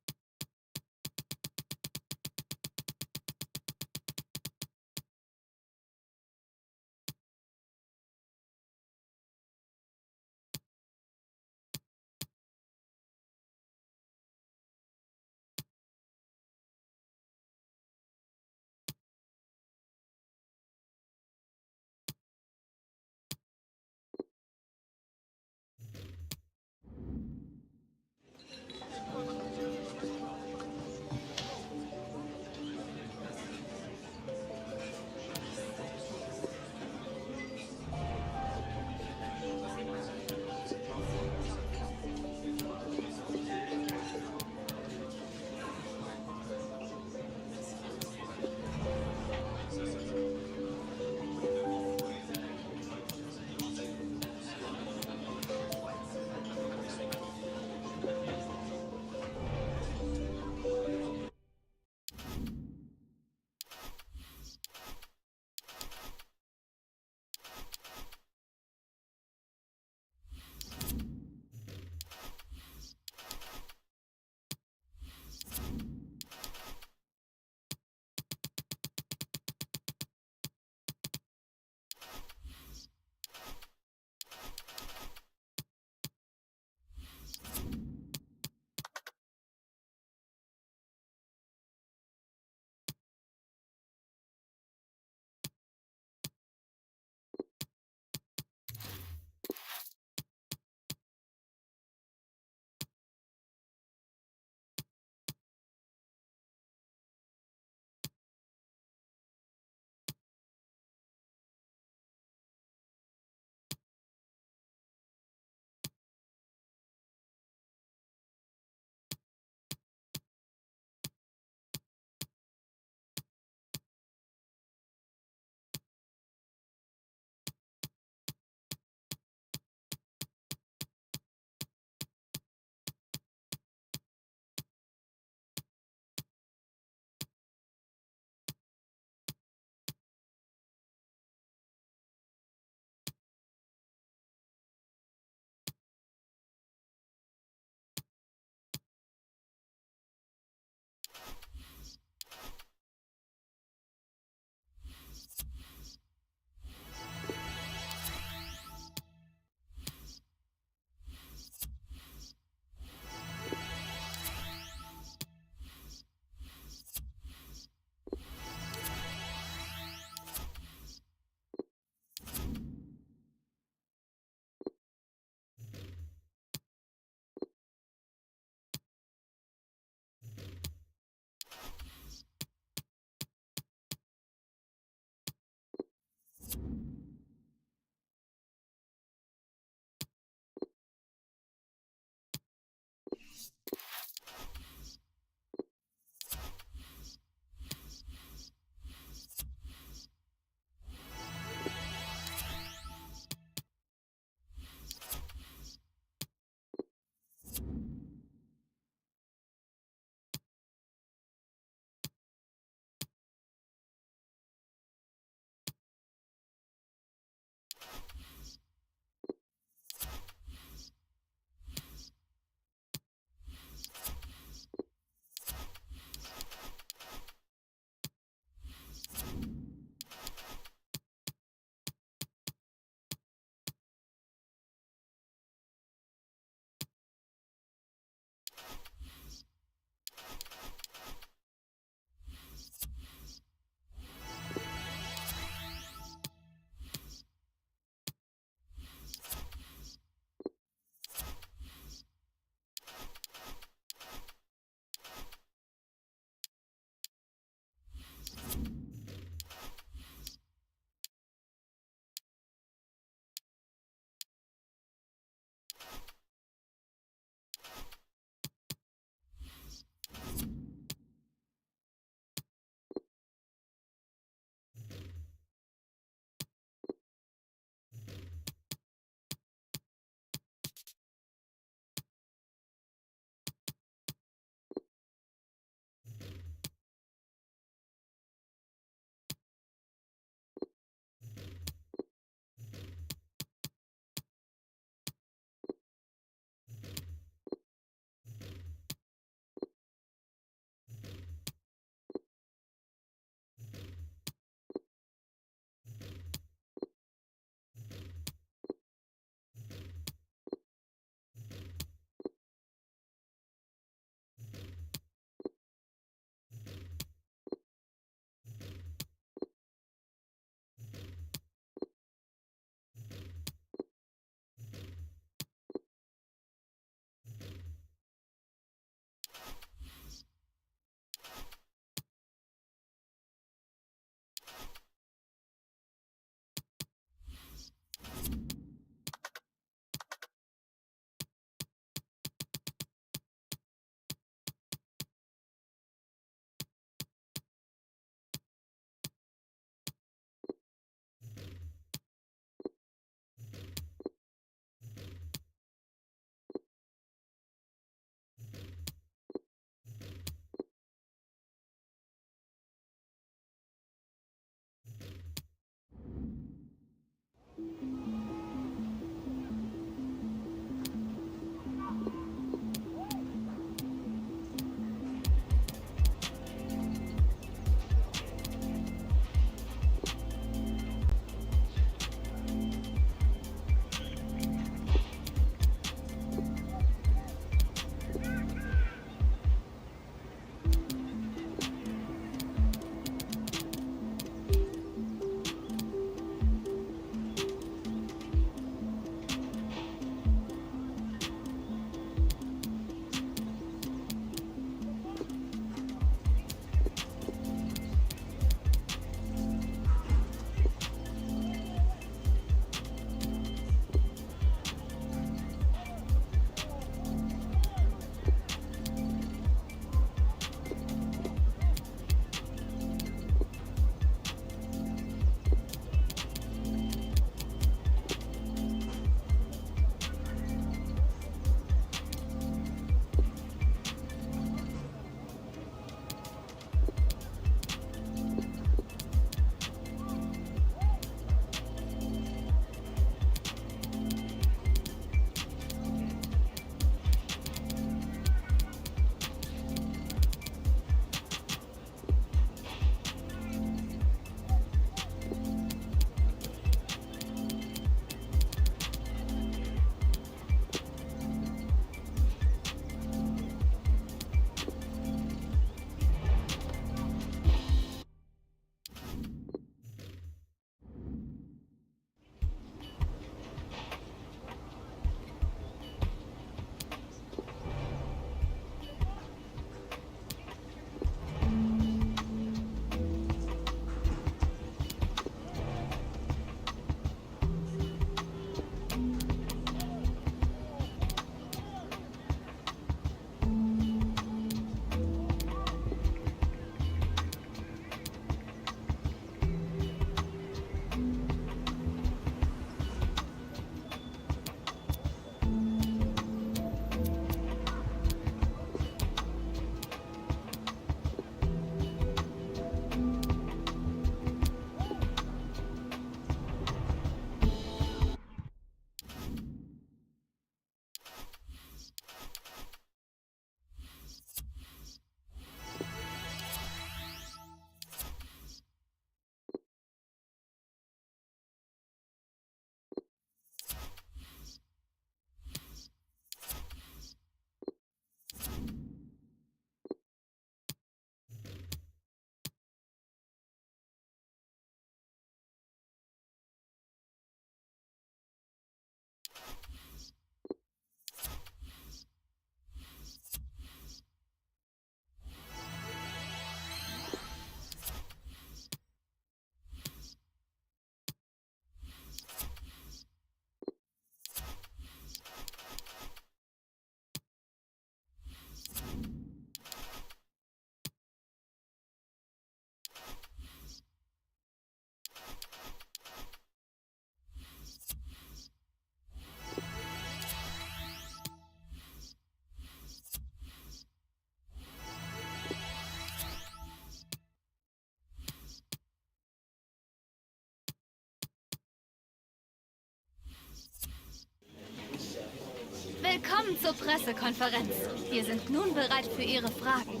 Speaker 5: Pressekonferenz. Wir sind nun bereit für Ihre Fragen.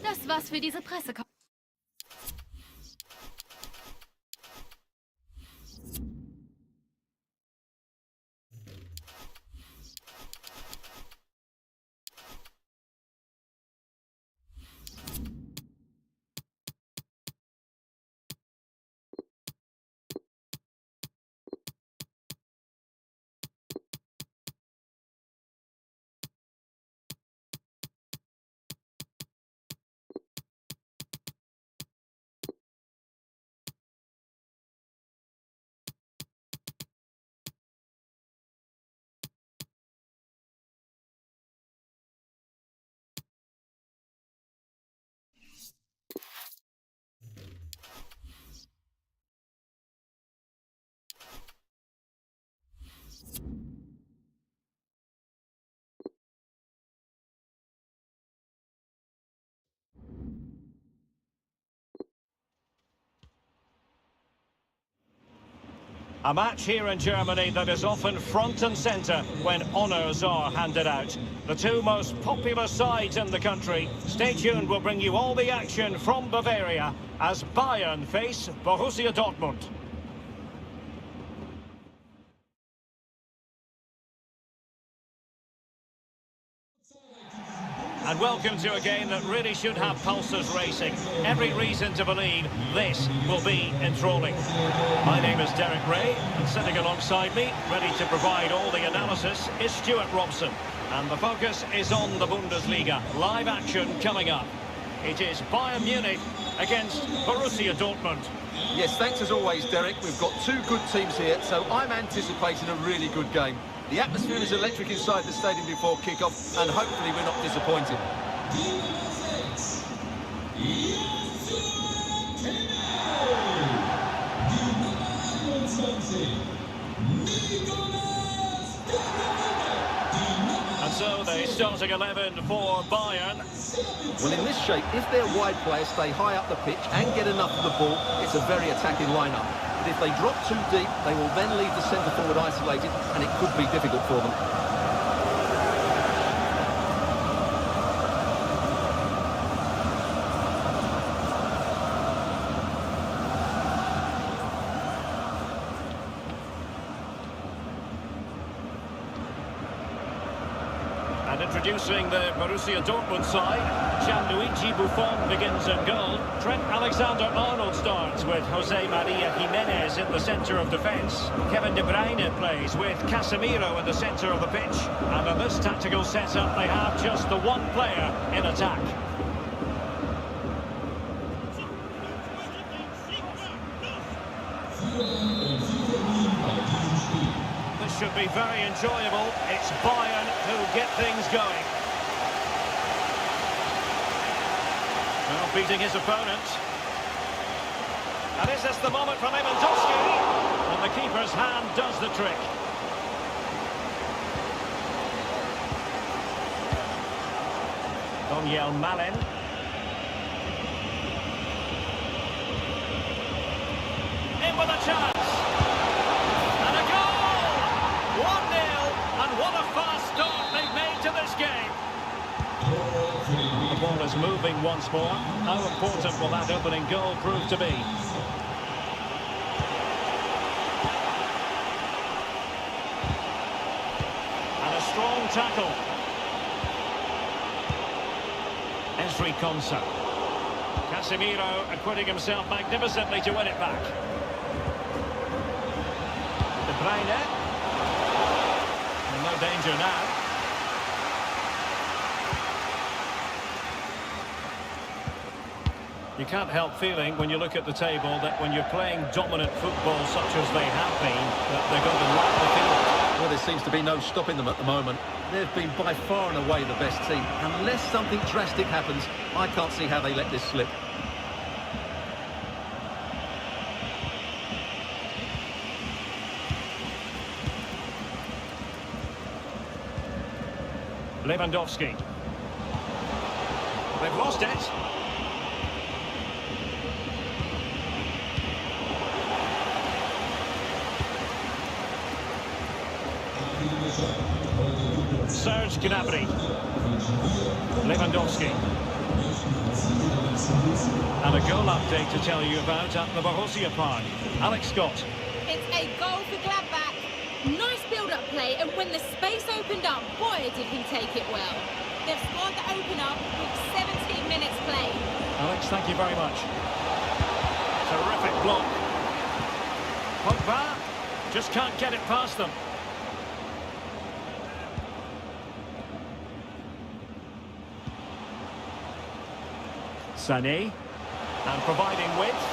Speaker 5: Das war's für diese Pressekonferenz.
Speaker 1: A match here in Germany that is often front and centre when honours are handed out. The two most popular sides in the country. Stay tuned, we'll bring you all the action from Bavaria as Bayern face Borussia Dortmund. And welcome to a game that really should have pulses racing. Every reason to believe this will be enthralling. My name is Derek Ray, and sitting alongside me, ready to provide all the analysis, is Stuart Robson. And the focus is on the Bundesliga. Live action coming up. It is Bayern Munich against Borussia Dortmund.
Speaker 2: Yes, thanks as always, Derek. We've got two good teams here, so I'm anticipating a really good game. The atmosphere is electric inside the stadium before kick-off, and hopefully we're not disappointed.
Speaker 1: And so the starting 11 for Bayern.
Speaker 2: Well, in this shape, if their wide players stay high up the pitch and get enough of the ball, it's a very attacking lineup. But if they drop too deep, they will then leave the centre-forward isolated, and it could be difficult for them.
Speaker 1: And introducing the Borussia Dortmund side, Gianluigi Buffon begins in goal. Trent Alexander-Arnold starts with Jose Maria Jimenez in the centre of defence. Kevin De Bruyne plays with Casemiro in the centre of the pitch. And in this tactical setup, they have just the one player in attack. This should be very enjoyable. It's Bayern who get things going. Well, beating his opponent. And is this the moment for Lewandowski? And the keeper's hand does the trick. Daniel Malin. In with a chance. And a goal! 1-0, and what a fast start they've made to this game. The ball is moving once more. How important will that opening goal prove to be? And a strong tackle. Esri Konsa. Casemiro acquitting himself magnificently to win it back. De Bruyne. And no danger now. You can't help feeling, when you look at the table, that when you're playing dominant football such as they have been, that they're going to lap the field.
Speaker 2: Well, there seems to be no stopping them at the moment. They've been by far and away the best team. Unless something drastic happens, I can't see how they let this slip.
Speaker 1: Lewandowski. They've lost it. Serge Gnabry. Lewandowski. And a goal update to tell you about at the Borussia Park. Alex Scott.
Speaker 3: It's a goal for Gladbach. Nice build-up play, and when the space opened up, boy, did he take it well. They've scored the opener with 17 minutes played.
Speaker 1: Alex, thank you very much. Terrific block. Pogba just can't get it past them. Sané, and providing width.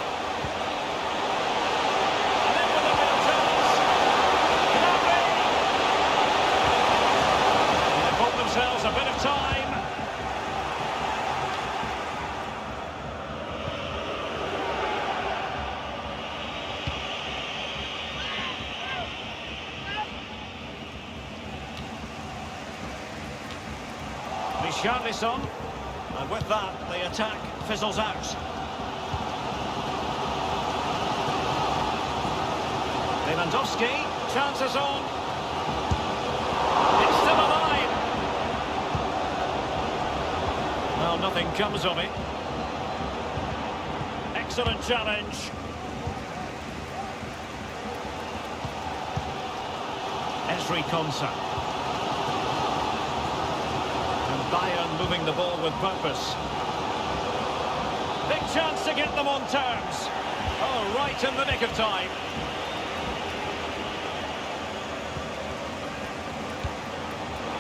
Speaker 1: And then with a real chance. Gnabry! And they bought themselves a bit of time. Richarlison, and with that, the attack fizzles out. Lewandowski, chances on. It's still alive. Well, nothing comes of it. Excellent challenge. Ezri Konsa. And Bayern moving the ball with purpose. Big chance to get them on terms. Oh, right in the nick of time.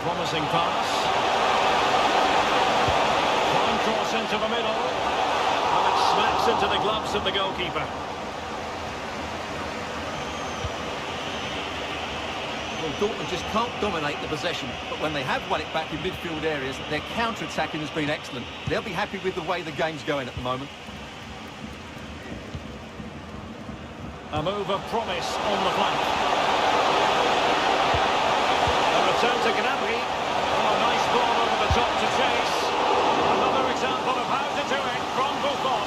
Speaker 1: Promising pass. Fine cross into the middle. And it smacks into the gloves of the goalkeeper.
Speaker 2: Well, Dortmund just can't dominate the possession, but when they have won it back in midfield areas, their counter-attacking has been excellent. They'll be happy with the way the game's going at the moment.
Speaker 1: A move of promise on the flank. A return to Gnabry. Oh, a nice ball over the top to chase. Another example of how to do it from Buffon.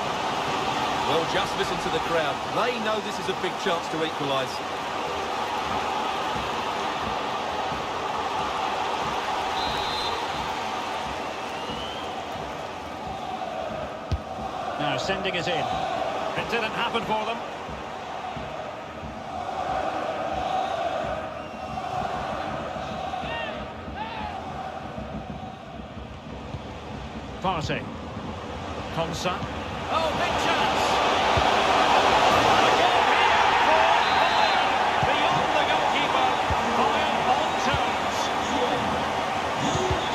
Speaker 2: Well, just listen to the crowd. They know this is a big chance to equalise.
Speaker 1: Now sending it in. It didn't happen for them. Partey. Konsa. Oh, big chance! A goal here for Bayern. Beyond the goalkeeper. Bayern on terms.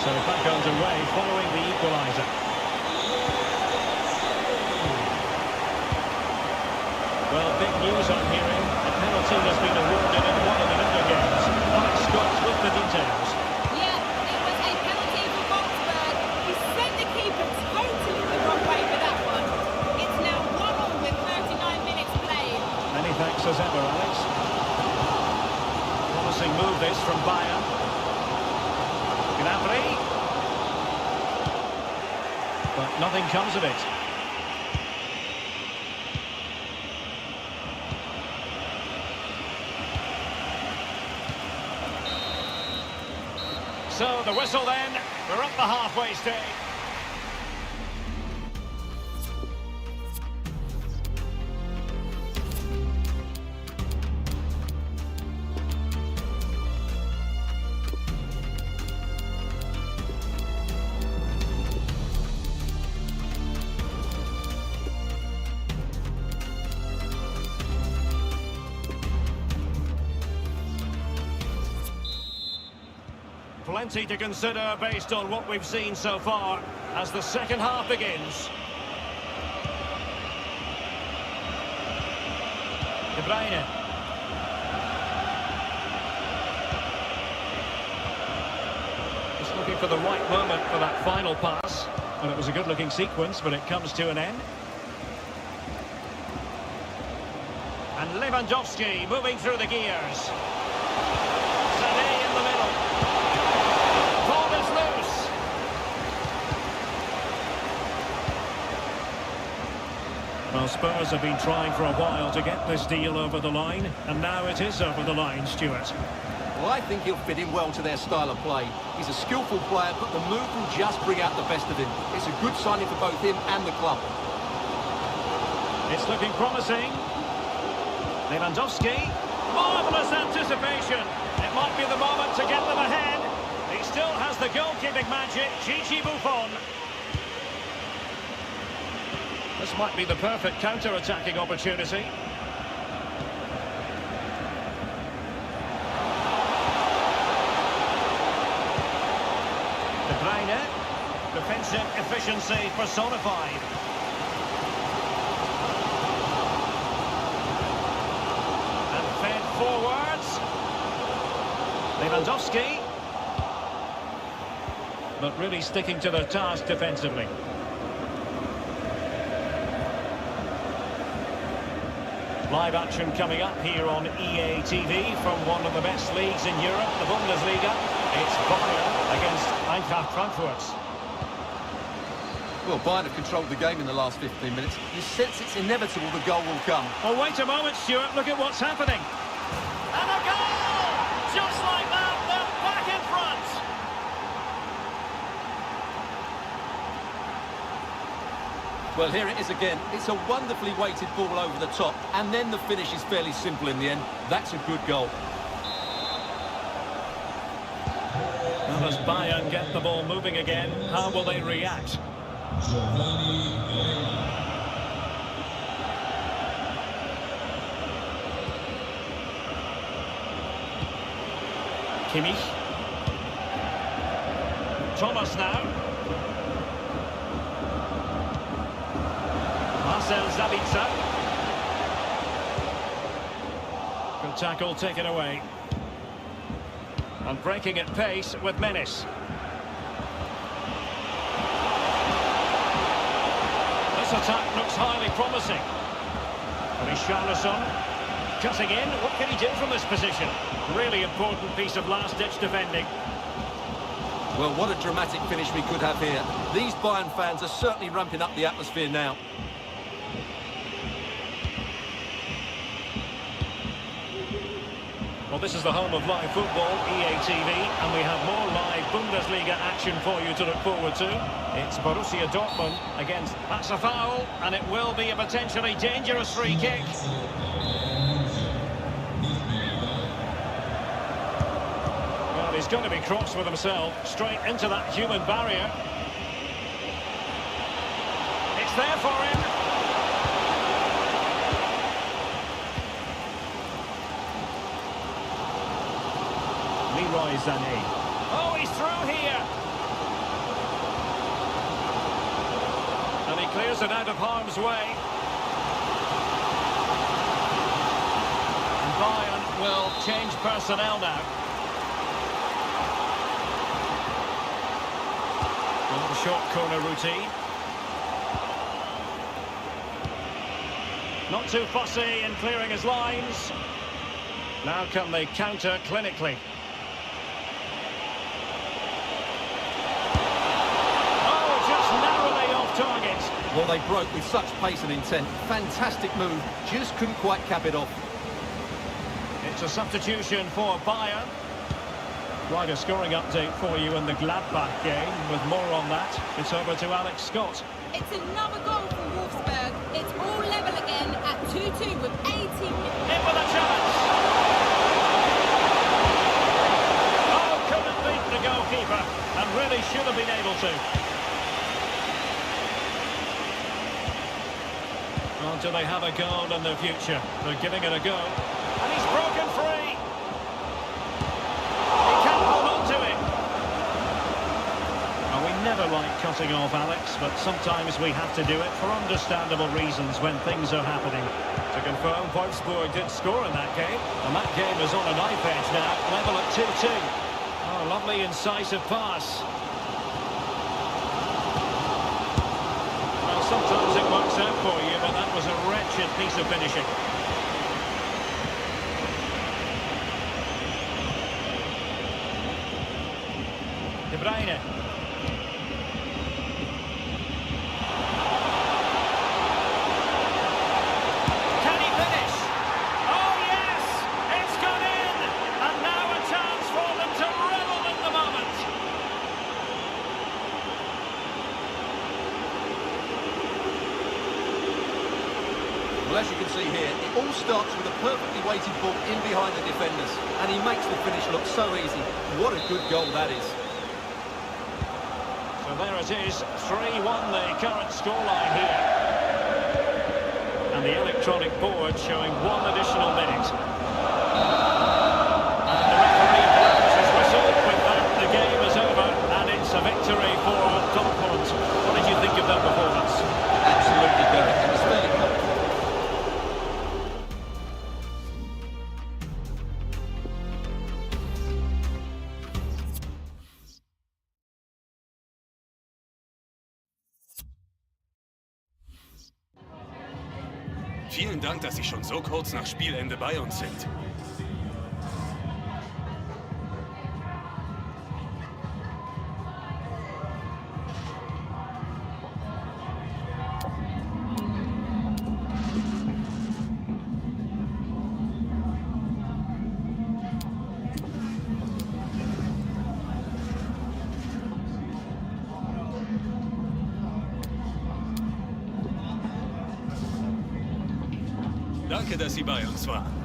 Speaker 1: So back underway following the equaliser. Well, big news I'm hearing. A penalty has been awarded in one of the Liga games. Alex Scott with the details.
Speaker 3: Yeah, it was a penalty for Wolfsburg. He sent the keeper totally the wrong way for that one. It's now 1-1 with 39 minutes played.
Speaker 1: Many thanks as ever, Alex. Promising move this from Bayern. Gnabry. But nothing comes of it. So the whistle then, we're up the halfway stage. Plenty to consider based on what we've seen so far as the second half begins. De Bruyne. Just looking for the right moment for that final pass. And it was a good-looking sequence, but it comes to an end. And Lewandowski moving through the gears. Sané in the middle. Ball is loose. Well, Spurs have been trying for a while to get this deal over the line, and now it is over the line, Stuart.
Speaker 2: Well, I think he'll fit in well to their style of play. He's a skillful player, but the move will just bring out the best of him. It's a good signing for both him and the club.
Speaker 1: It's looking promising. Lewandowski. Marvellous anticipation. It might be the moment to get them ahead. He still has the goalkeeping magic, Gigi Buffon. This might be the perfect counter-attacking opportunity. De Bruyne. Defensive efficiency personified. And fed forwards. Lewandowski. But really sticking to their task defensively. Live action coming up here on EA TV from one of the best leagues in Europe, the Bundesliga. It's Bayern against Eintracht Frankfurt.
Speaker 2: Well, Bayern have controlled the game in the last 15 minutes. You sense it's inevitable the goal will come.
Speaker 1: Oh, wait a moment, Stuart. Look at what's happening. And a goal! Just like that, they're back in front.
Speaker 2: Well, here it is again. It's a wonderfully weighted ball over the top, and then the finish is fairly simple in the end. That's a good goal.
Speaker 1: Well, as Bayern get the ball moving again, how will they react? Kimmich. Thomas now. Marcel Sabitzer. Good tackle taken away. And breaking at pace with menace. This attack looks highly promising. Richarlison cutting in. What can he do from this position? Really important piece of last-ditch defending.
Speaker 2: Well, what a dramatic finish we could have here. These Bayern fans are certainly ramping up the atmosphere now.
Speaker 1: Well, this is the home of live football, EA TV, and we have more live Bundesliga action for you to look forward to. It's Borussia Dortmund against... That's a foul, and it will be a potentially dangerous free kick. Well, he's going to be cross with himself, straight into that human barrier. It's there for him. Leroy Sané. Oh, he's through here. And he clears it out of harm's way. And Bayern will change personnel now. A little short corner routine. Not too fussy in clearing his lines. Now can they counter clinically. Target.
Speaker 2: Well, they broke with such pace and intent. Fantastic move. Just couldn't quite cap it off.
Speaker 1: It's a substitution for Bayern. Right, a scoring update for you in the Gladbach game. With more on that, it's over to Alex Scott.
Speaker 3: It's another goal for Wolfsburg. It's all level again at 2-2 with 18 minutes.
Speaker 1: In with a chance. Oh, couldn't beat the goalkeeper. And really should have been able to. Well, do they have a goal in the future? They're giving it a go. And he's broken free. He can't hold on to it. Well, we never like cutting off Alex, but sometimes we have to do it for understandable reasons when things are happening. To confirm, Wolfsburg did score in that game, and that game is on a knife edge now, level at 2-2. Oh, lovely incisive pass. Sometimes it works out for you, but that was a wretched piece of finishing. De Bruyne.
Speaker 2: Well, as you can see here, it all starts with a perfectly weighted ball in behind the defenders. And he makes the finish look so easy. What a good goal that is.
Speaker 1: So there it is, 3-1 the current scoreline here. And the electronic board showing one additional minute. And the referee blows his whistle. With that, the game is over, and it's a victory for Dortmund. What did you think of that performance?
Speaker 2: Absolutely, Derek. It was fairly comfortable.
Speaker 4: Vielen Dank, dass Sie schon so kurz nach Spielende bei uns sind. Danke, dass Sie bei uns waren.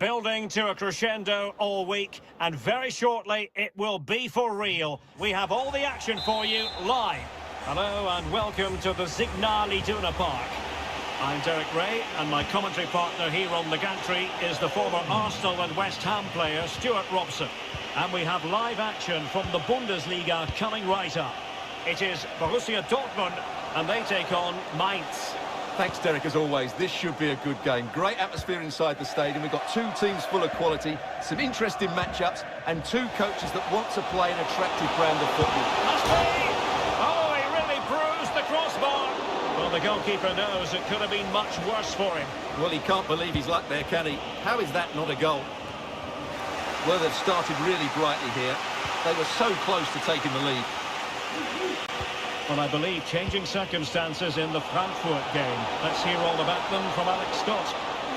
Speaker 1: building to a crescendo all week, and very shortly it will be for real. We have all the action for you live. Hello and welcome to the Signal Iduna Park. I'm Derek Ray, and my commentary partner here on the gantry is the former Arsenal and West Ham player Stuart Robson. And we have live action from the Bundesliga coming right up. It is Borussia Dortmund, and they take on Mainz.
Speaker 2: Thanks, Derek, as always. This should be a good game. Great atmosphere inside the stadium. We've got two teams full of quality, some interesting matchups, and two coaches that want to play an attractive brand of football.
Speaker 1: Must be! Oh, he really bruised the crossbar. Well, the goalkeeper knows it could have been much worse for him.
Speaker 2: Well, he can't believe his luck there, can he? How is that not a goal? Well, they've started really brightly here. They were so close to taking the lead.
Speaker 1: Well, I believe changing circumstances in the Frankfurt game. Let's hear all about them from Alex Scott.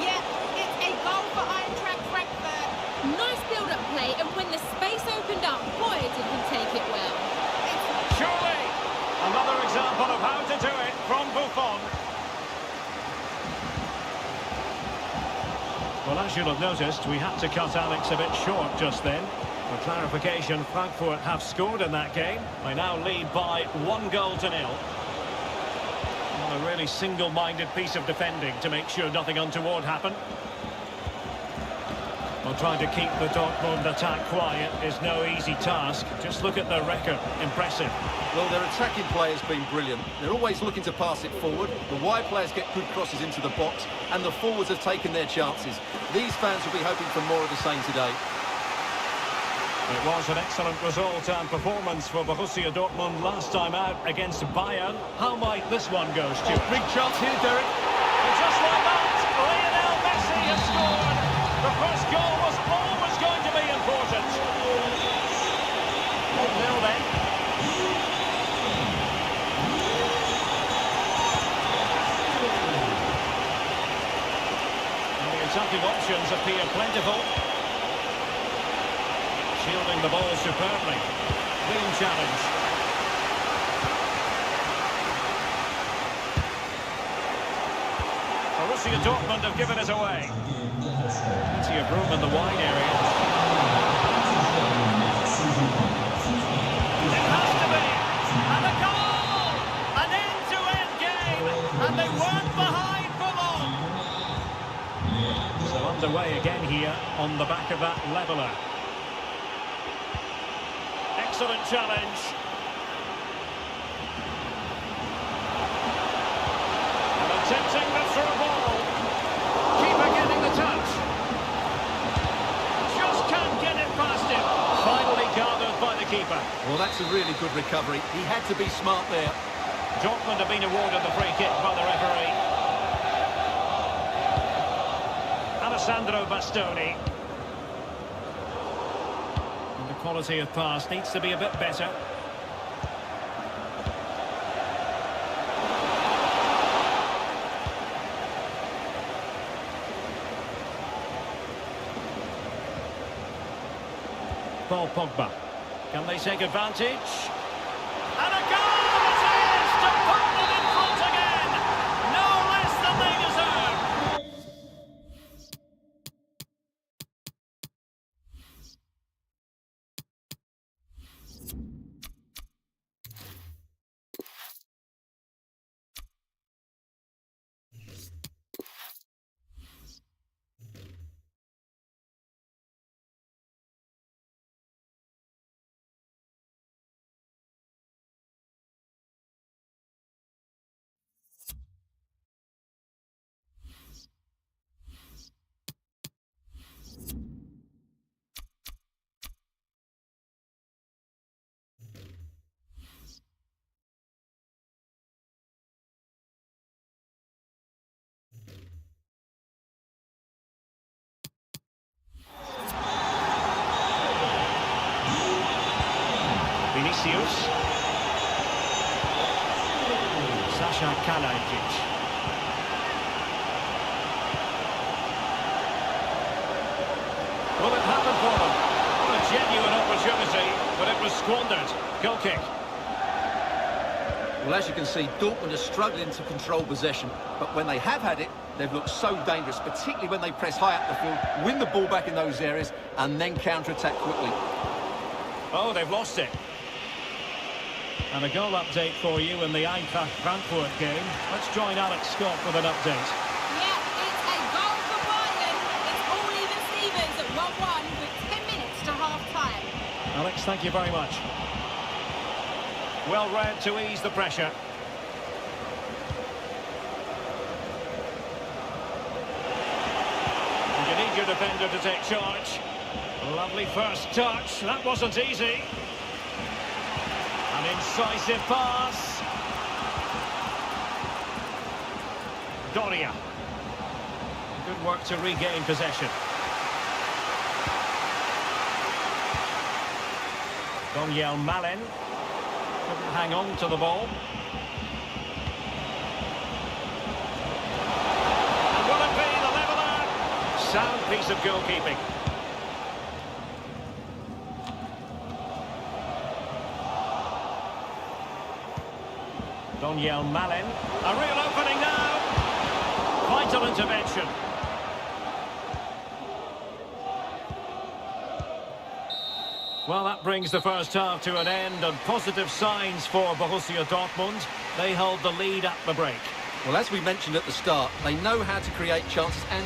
Speaker 3: Yeah, it's a goal for Eintracht Frankfurt. Nice build-up play, and when the space opened up, boy, did he take it well.
Speaker 1: Surely! Another example of how to do it from Buffon. Well, as you'll have noticed, we had to cut Alex a bit short just then. For clarification, Frankfurt have scored in that game. They now lead by 1-0. Well, a really single-minded piece of defending to make sure nothing untoward happened. Well, trying to keep the Dortmund attack quiet is no easy task. Just look at their record. Impressive.
Speaker 2: Well, their attacking play has been brilliant. They're always looking to pass it forward. The wide players get good crosses into the box, and the forwards have taken their chances. These fans will be hoping for more of the same today.
Speaker 1: It was an excellent result and performance for Borussia Dortmund last time out against Bayern. How might this one go, Stuart?
Speaker 2: Big chance here, Derek.
Speaker 1: And just like that, Lionel Messi has scored. The first goal was always going to be important. 1-0 then. And the attacking options appear plentiful. Shielding the ball superbly. Clean challenge. Borussia Dortmund have given it away. Plenty of room in the wide area. It has to be. And a goal! An end-to-end game. And they weren't behind for long. So underway again here on the back of that leveller. Excellent challenge. And attempting the through ball. Keeper getting the touch. Just can't get it past him. Finally gathered by the keeper.
Speaker 2: Well, that's a really good recovery. He had to be smart there.
Speaker 1: Dortmund have been awarded the free kick by the referee. Alessandro Bastoni. Quality of pass needs to be a bit better. Paul Pogba. Can they take advantage? And a goal it is to put them in front again! No less than they deserve! Vinicius. Sasha Kalajic. Will it happen for them? What a genuine opportunity, but it was squandered. Goal kick.
Speaker 2: Well, as you can see, Dortmund are struggling to control possession, but when they have had it, they've looked so dangerous, particularly when they press high up the field, win the ball back in those areas, and then counter-attack quickly.
Speaker 1: Oh, they've lost it. And a goal update for you in the Eintracht Frankfurt game. Let's join Alex Scott with an update.
Speaker 3: Yeah, it's a goal for Bayern. It's all even Stevens at 1-1 with 10 minutes to half-time.
Speaker 1: Alex, thank you very much. Well read to ease the pressure. And you need your defender to take charge. Lovely first touch. That wasn't easy. An incisive pass. Doria. Good work to regain possession. Daniel Malen. Couldn't hang on to the ball. And will it be the leveller? Sound piece of goalkeeping. Daniel Malen. A real opening now. Vital intervention. Well, that brings the first half to an end, and positive signs for Borussia Dortmund. They hold the lead at the break.
Speaker 2: Well, as we mentioned at the start, they know how to create chances and...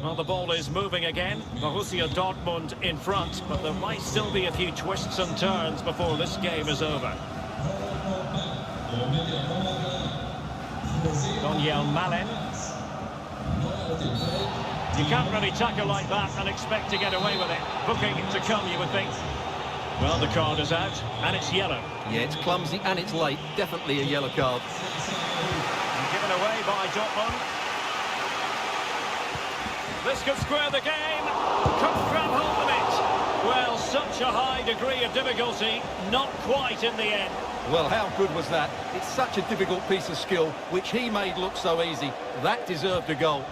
Speaker 1: Well, the ball is moving again. Borussia Dortmund in front, but there might still be a few twists and turns before this game is over. Daniel Malen. You can't really tackle like that and expect to get away with it. Booking to come, you would think. Well, the card is out, and it's yellow.
Speaker 2: Yeah, it's clumsy and it's late. Definitely a yellow card.
Speaker 1: And given away by Dortmund. This could square the game. Could grab hold of it. Well, such a high degree of difficulty. Not quite in the end.
Speaker 2: Well, how good was that? It's such a difficult piece of skill, which he made look so easy. That deserved a goal.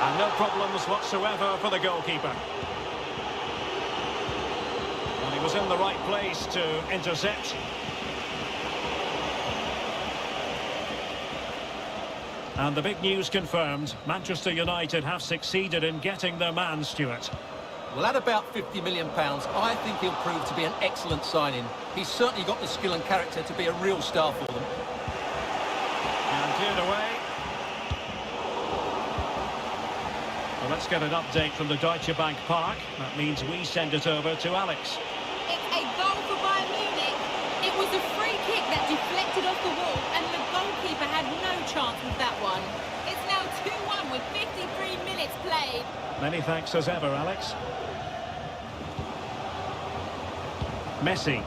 Speaker 1: And no problems whatsoever for the goalkeeper. And he was in the right place to intercept. And the big news confirmed, Manchester United have succeeded in getting their man, Stuart.
Speaker 2: Well, at about £50 million, I think he'll prove to be an excellent signing. He's certainly got the skill and character to be a real star for them.
Speaker 1: And cleared away. Well, let's get an update from the Deutsche Bank Park. That means we send it over to Alex.
Speaker 3: It's a goal for Bayern Munich. It was a free kick that deflected off the wall, and the goalkeeper had no chance with that one. It's now 2-1 with 53 minutes played.
Speaker 1: Many thanks as ever, Alex. Messi.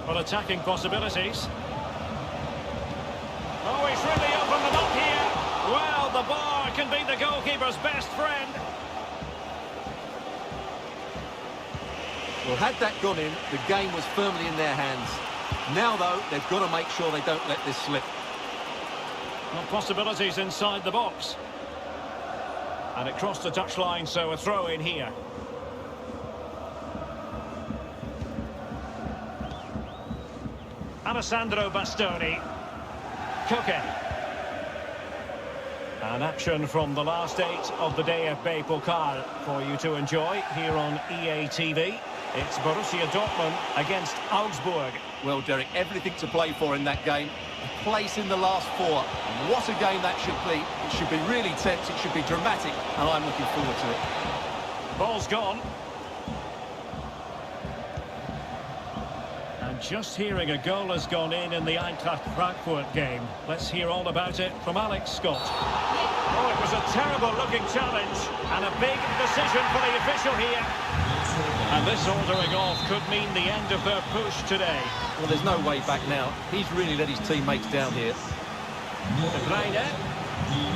Speaker 1: Well, attacking possibilities. Oh, he's really opened them up here. Well, the bar can be the goalkeeper's best friend.
Speaker 2: Well, had that gone in, the game was firmly in their hands. Now, though, they've got to make sure they don't let this slip.
Speaker 1: Well, possibilities inside the box. And it crossed the touchline, so a throw in here. Alessandro Bastoni. Koke. An action from the last 8 of the DFB Pokal for you to enjoy here on EA TV. It's Borussia Dortmund against Augsburg.
Speaker 2: Well, Derek, everything to play for in that game. A place in the last 4. What a game that should be. It should be really tense, it should be dramatic, and I'm looking forward to it.
Speaker 1: Ball's gone. And Just hearing a goal has gone in the Eintracht Frankfurt game. Let's hear all about it from Alex Scott. Oh, it was a terrible-looking challenge and a big decision for the official here. And this ordering off could mean the end of their push today.
Speaker 2: Well, there's no way back now. He's really let his teammates down here.
Speaker 1: De Bruyne.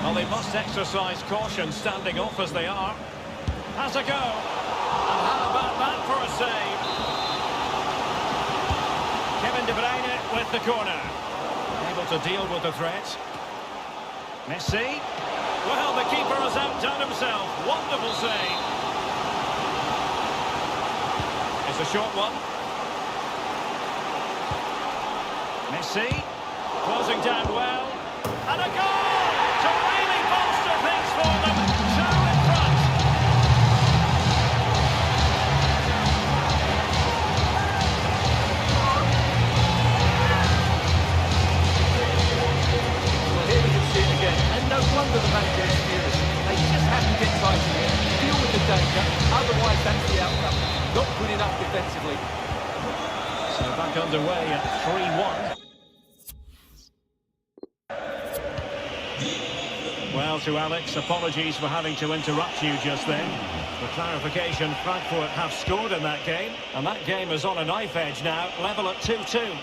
Speaker 1: Well, they must exercise caution standing off as they are. Has a go. And how about that for a save? Kevin De Bruyne with the corner. Able to deal with the threat. Messi. Well, the keeper has outdone himself. Wonderful save. It's a short one. Messi. Closing down well. And a goal! To really bolster things for them. Two in front.
Speaker 2: Well, here we can see it again. And no wonder the manager is furious. They just have to get tight here, deal with the danger. Otherwise, that's the outcome. Not good enough defensively.
Speaker 1: So back underway at 3-1. Well, to Alex, apologies for having to interrupt you just then. For clarification, Frankfurt have scored in that game, and that game is on a knife edge now, level at 2-2.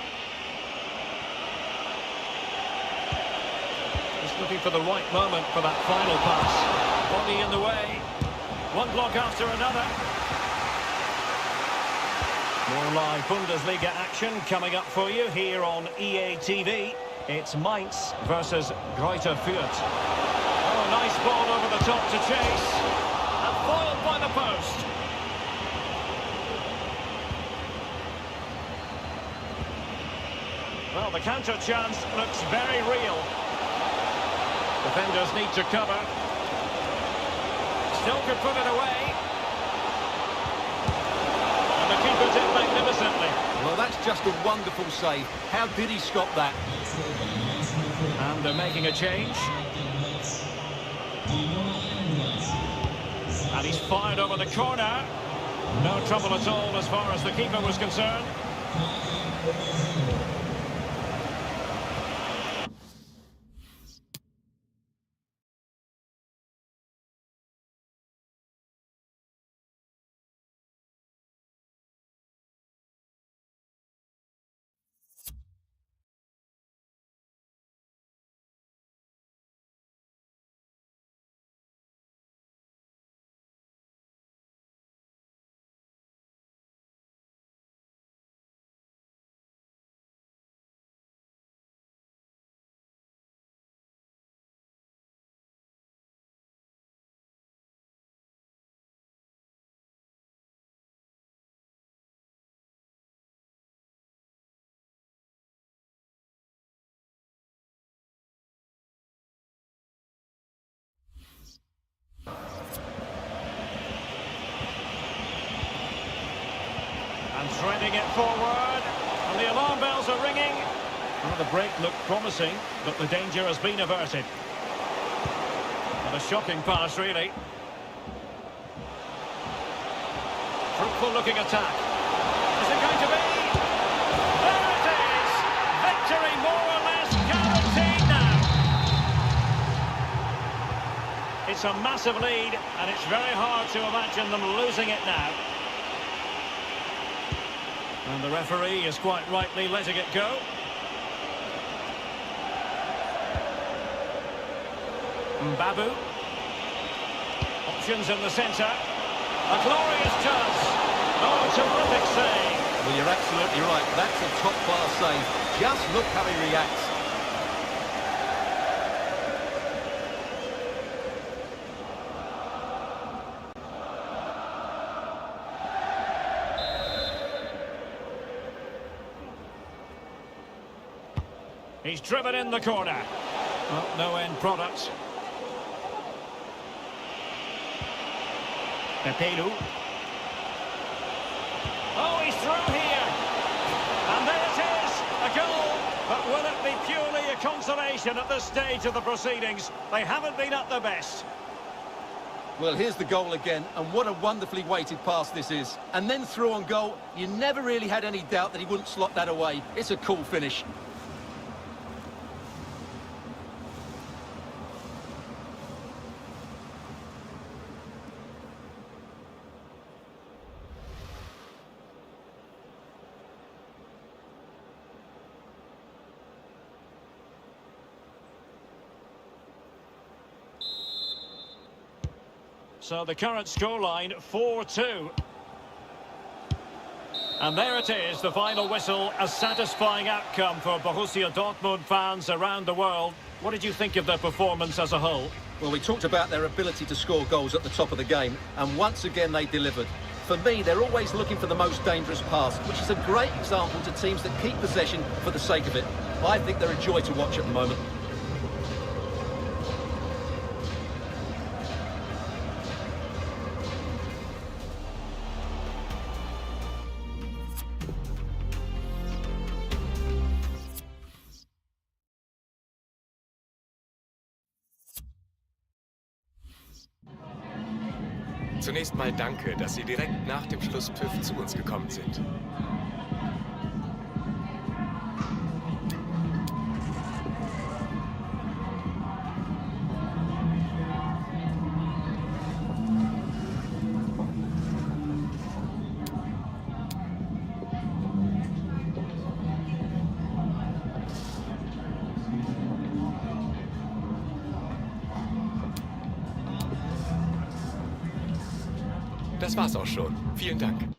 Speaker 1: Just looking for the right moment for that final pass. Body in the way. One block after another. More live Bundesliga action coming up for you here on EA TV. It's Mainz versus Greuther Fürth. Oh, nice ball over the top to chase. And foiled by the post. Well, the counter chance looks very real. Defenders need to cover. Still could put it away. And the keeper did magnificently.
Speaker 2: Well, that's just a wonderful save. How did he stop that?
Speaker 1: And they're making a change. And he's fired over the corner. No trouble at all as far as the keeper was concerned. And threading it forward. And the alarm bells are ringing. Well, the break looked promising, but the danger has been averted. And a shocking pass, really. Fruitful looking attack. Is it going to be? There it is! Victory more or less guaranteed now. It's a massive lead, and it's very hard to imagine them losing it now. And the referee is quite rightly letting it go. Mbabu. Options in the centre. A glorious chance. Oh, terrific save.
Speaker 2: Well, you're absolutely right. That's a top-class save. Just look how he reacts.
Speaker 1: He's driven in the corner. Well, no end product. Pepelu. Oh, he's through here. And there it is, a goal. But will it be purely a consolation at this stage of the proceedings? They haven't been at their best.
Speaker 2: Well, here's the goal again, and what a wonderfully weighted pass this is. And then through on goal, you never really had any doubt that he wouldn't slot that away. It's a cool finish.
Speaker 1: So the current scoreline, 4-2. And there it is, the final whistle, a satisfying outcome for Borussia Dortmund fans around the world. What did you think of their performance as a whole?
Speaker 2: Well, we talked about their ability to score goals at the top of the game, and once again they delivered. For me, they're always looking for the most dangerous pass, which is a great example to teams that keep possession for the sake of it. I think they're a joy to watch at the moment.
Speaker 6: Zunächst mal danke, dass Sie direkt nach dem Schlusspfiff zu uns gekommen sind. Das war's auch schon. Vielen Dank.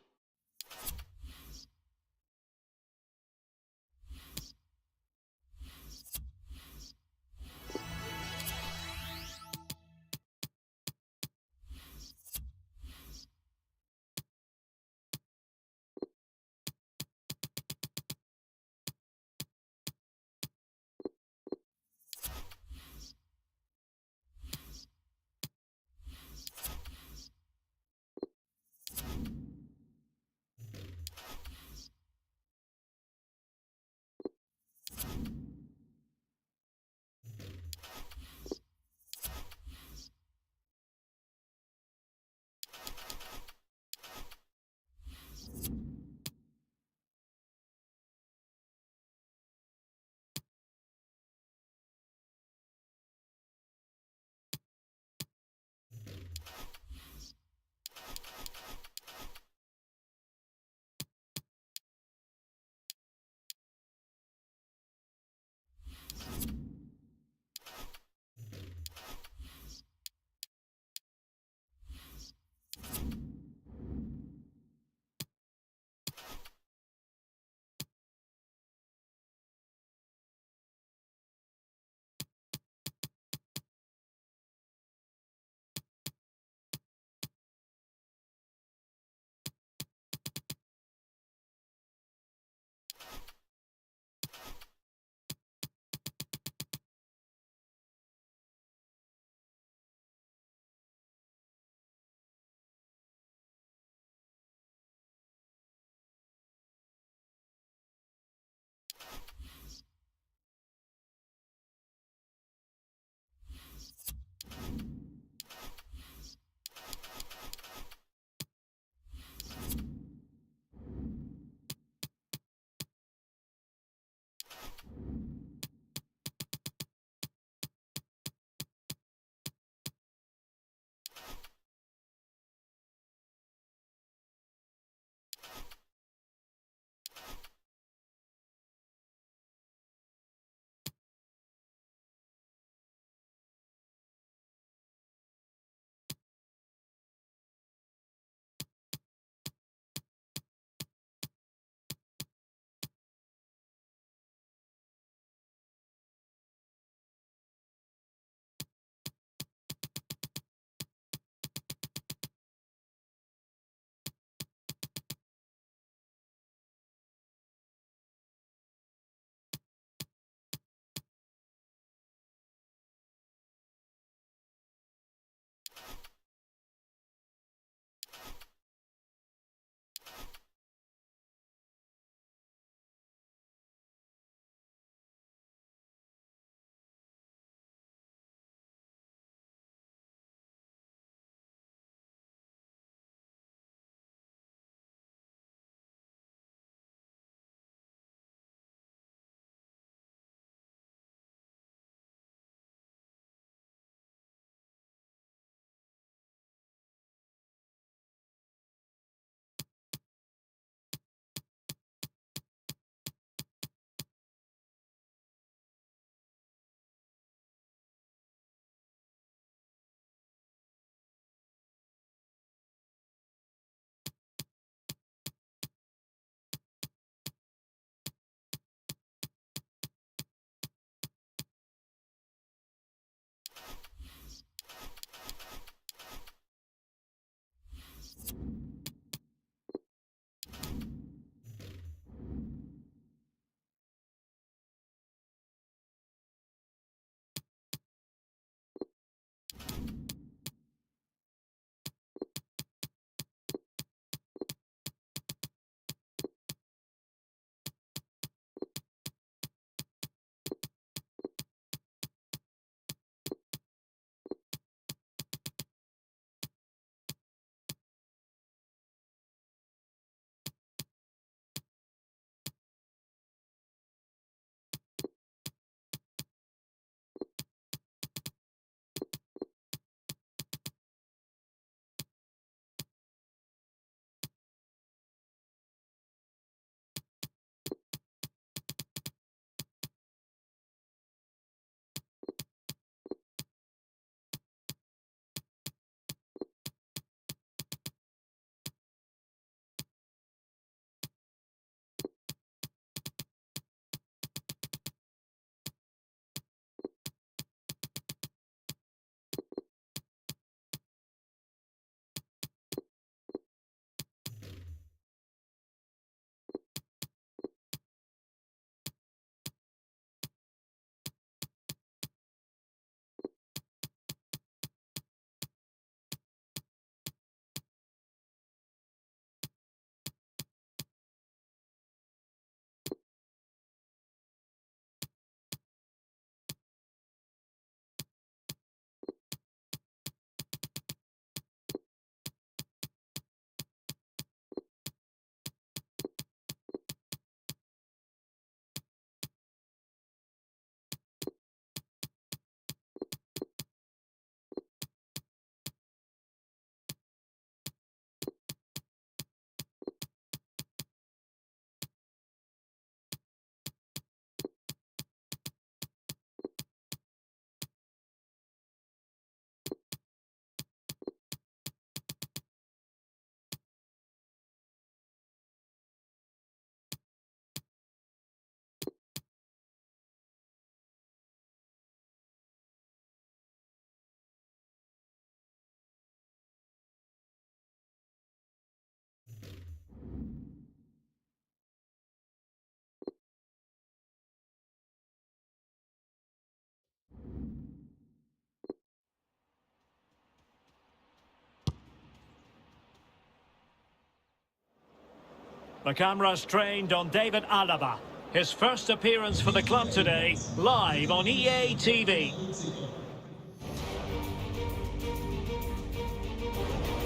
Speaker 1: The camera's trained on David Alaba. His first appearance for the club today, live on EA TV.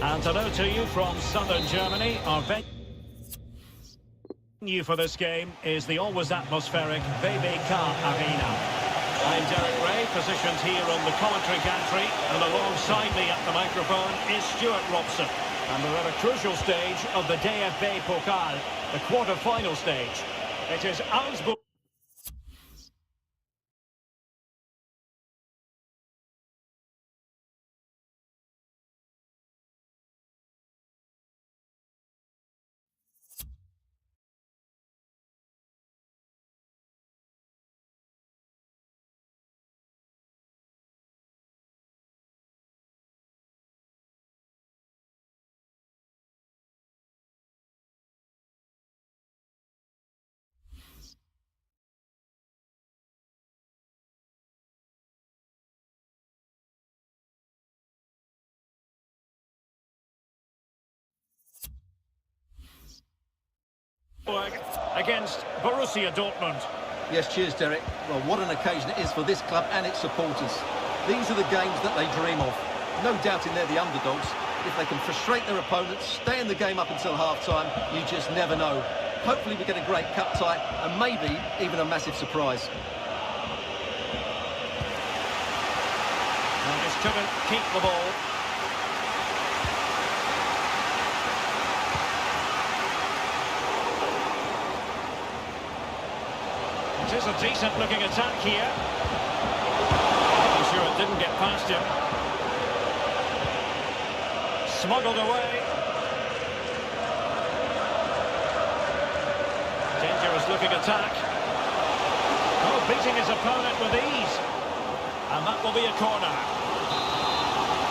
Speaker 1: And hello to you from southern Germany. Our venue for this game is the always atmospheric VBK Arena. I'm Derek Ray, positioned here on the commentary gantry, and alongside me at the microphone is Stuart Robson. And we're at a crucial stage of the DFB Pokal, the quarter-final stage. It is Augsburg. Against Borussia Dortmund.
Speaker 2: Yes, cheers, Derek. Well, what an occasion it is for this club and its supporters. These are the games that they dream of. No doubting they're the underdogs. If they can frustrate their opponents, stay in the game up until half-time, you just never know. Hopefully we get a great cup tie and maybe even a massive surprise.
Speaker 1: And just couldn't keep the ball. It is a decent-looking attack here. I'm sure it didn't get past him. Smuggled away. Dangerous-looking attack. Oh, beating his opponent with ease. And that will be a corner.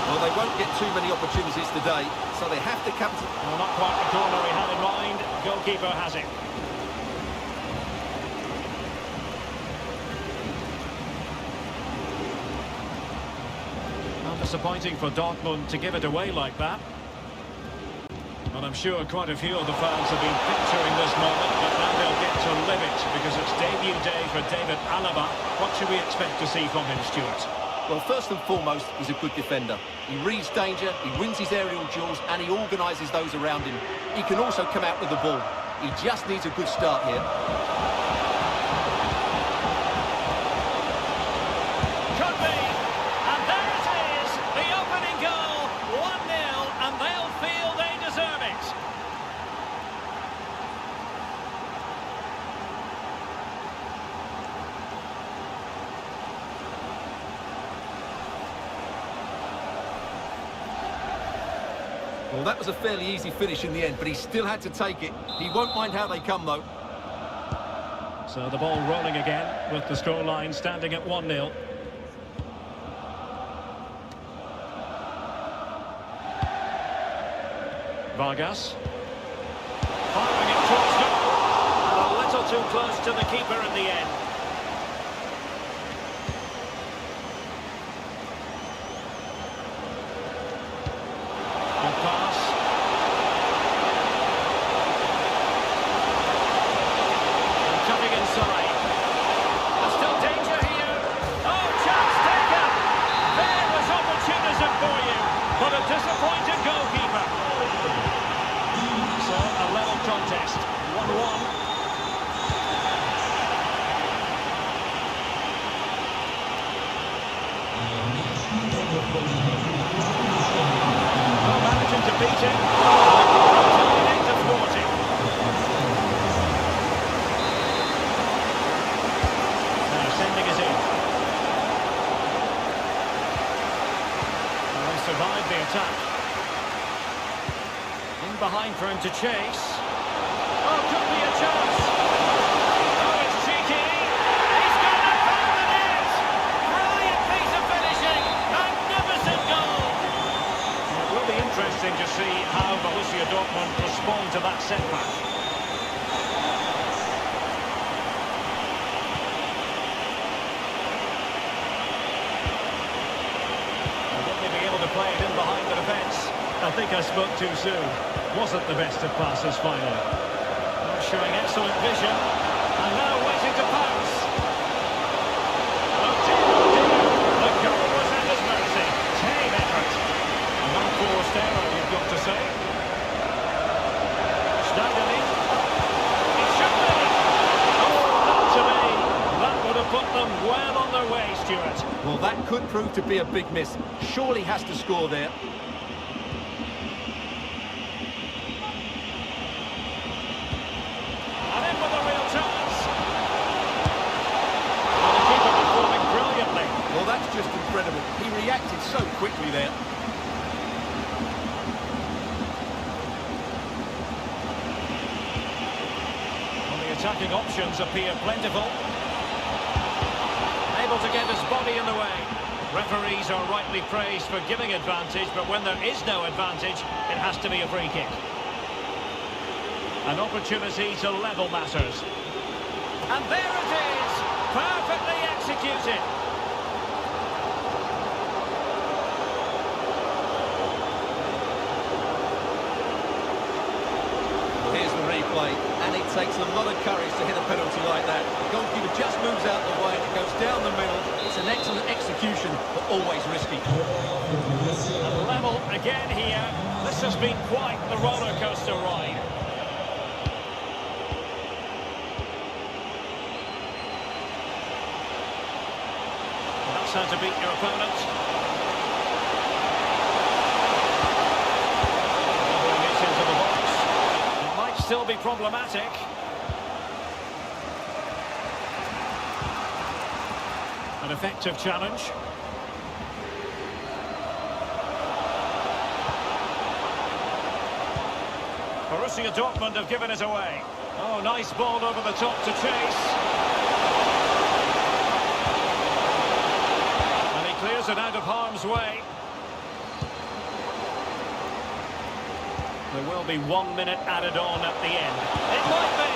Speaker 2: Well, they won't get too many opportunities today, so they have to capitalize.
Speaker 1: Well, not quite the corner he had in mind. Goalkeeper has it. Disappointing for Dortmund to give it away like that. And I'm sure quite a few of the fans have been picturing this moment, but now they'll get to live it because it's debut day for David Alaba. What should we expect to see from him, Stuart?
Speaker 2: Well, first and foremost, he's a good defender. He reads danger, he wins his aerial duels, and he organises those around him. He can also come out with the ball. He just needs a good start here. Well, that was a fairly easy finish in the end, but he still had to take it. He won't mind how they come, though.
Speaker 1: So the ball rolling again with the scoreline standing at 1-0. Vargas. Firing it towards goal. And a little too close to the keeper in the end. Disappointed goalkeeper. So a level contest, 1-1. Well, managing to beat it. To thwart it. Now sending it in. Well, they survived the attack. Behind for him to chase. Oh, could be a chance. Oh, it's cheeky. He's got it from the net. Brilliant piece of finishing. Magnificent goal. It will be interesting to see how Borussia Dortmund respond to that setback. Will they be able to play it in behind the defence? I think I spoke too soon. Wasn't the best of passes finally. showing excellent vision. And now waiting to pounce. Oh dear, oh dear. The goal was at his mercy. Tame effort. An unforced error, you've got to say. Schneiderlin. It should be. Oh, not to be. That would have put them well on their way, Stuart.
Speaker 2: Well, that could prove to be a big miss. Surely has to score there.
Speaker 1: And in with a real chance. And the keeper performing brilliantly.
Speaker 2: Well, that's just incredible. He reacted so quickly there.
Speaker 1: Well, the attacking options appear plentiful. Able to get his body in the way. Referees are rightly praised for giving advantage, but when there is no advantage, it has to be a free kick. An opportunity to level matters. And there it is! Perfectly executed!
Speaker 2: Here's the replay, and it takes a lot of courage to hit a penalty like that. The goalkeeper just moves out the way, it goes down the middle. It's an excellent execution, but always risky.
Speaker 1: And level again here. This has been quite the roller coaster ride. That's how to beat your opponent. Bring it into the box. It might still be problematic. An effective challenge. Borussia Dortmund have given it away. Oh, nice ball over the top to chase. And he clears it out of harm's way. There will be 1 minute added on at the end. It might be.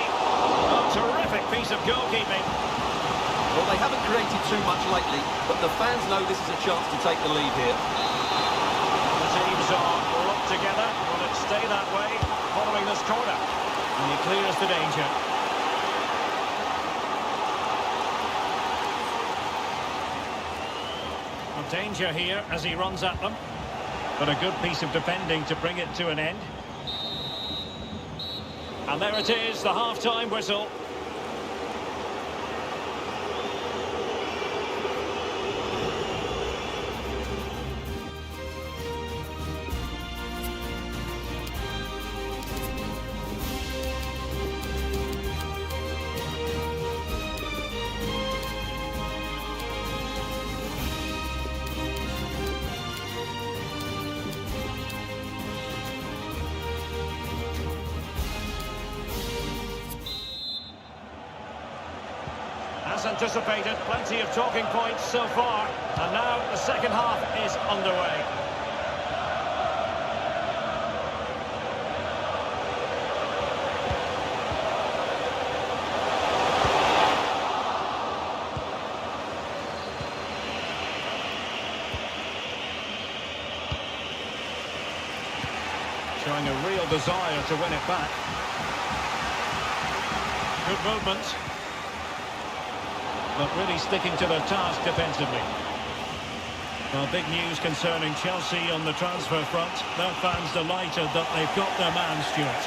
Speaker 1: A terrific piece of goalkeeping.
Speaker 2: Well, they haven't created too much lately, but the fans know this is a chance to take the lead here.
Speaker 1: The teams are locked together. Will it stay that way following this corner? And he clears the danger. Well, danger here as he runs at them. But a good piece of defending to bring it to an end. And there it is, the half-time whistle. As anticipated, plenty of talking points so far, and now the second half is underway. Showing a real desire to win it back. Good movement. But really sticking to their task defensively. Well, big news concerning Chelsea on the transfer front. Their fans delighted that they've got their man, Stuart.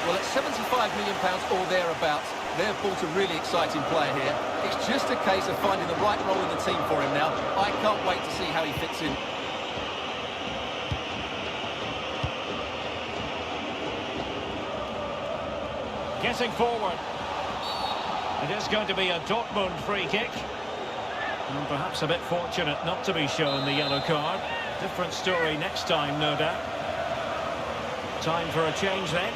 Speaker 2: Well, at £75 million or thereabouts, they've bought a really exciting player here. It's just a case of finding the right role in the team for him now. I can't wait to see how he fits in.
Speaker 1: Getting forward. It is going to be a Dortmund free kick. And perhaps a bit fortunate not to be shown the yellow card. Different story next time, no doubt. Time for a change then.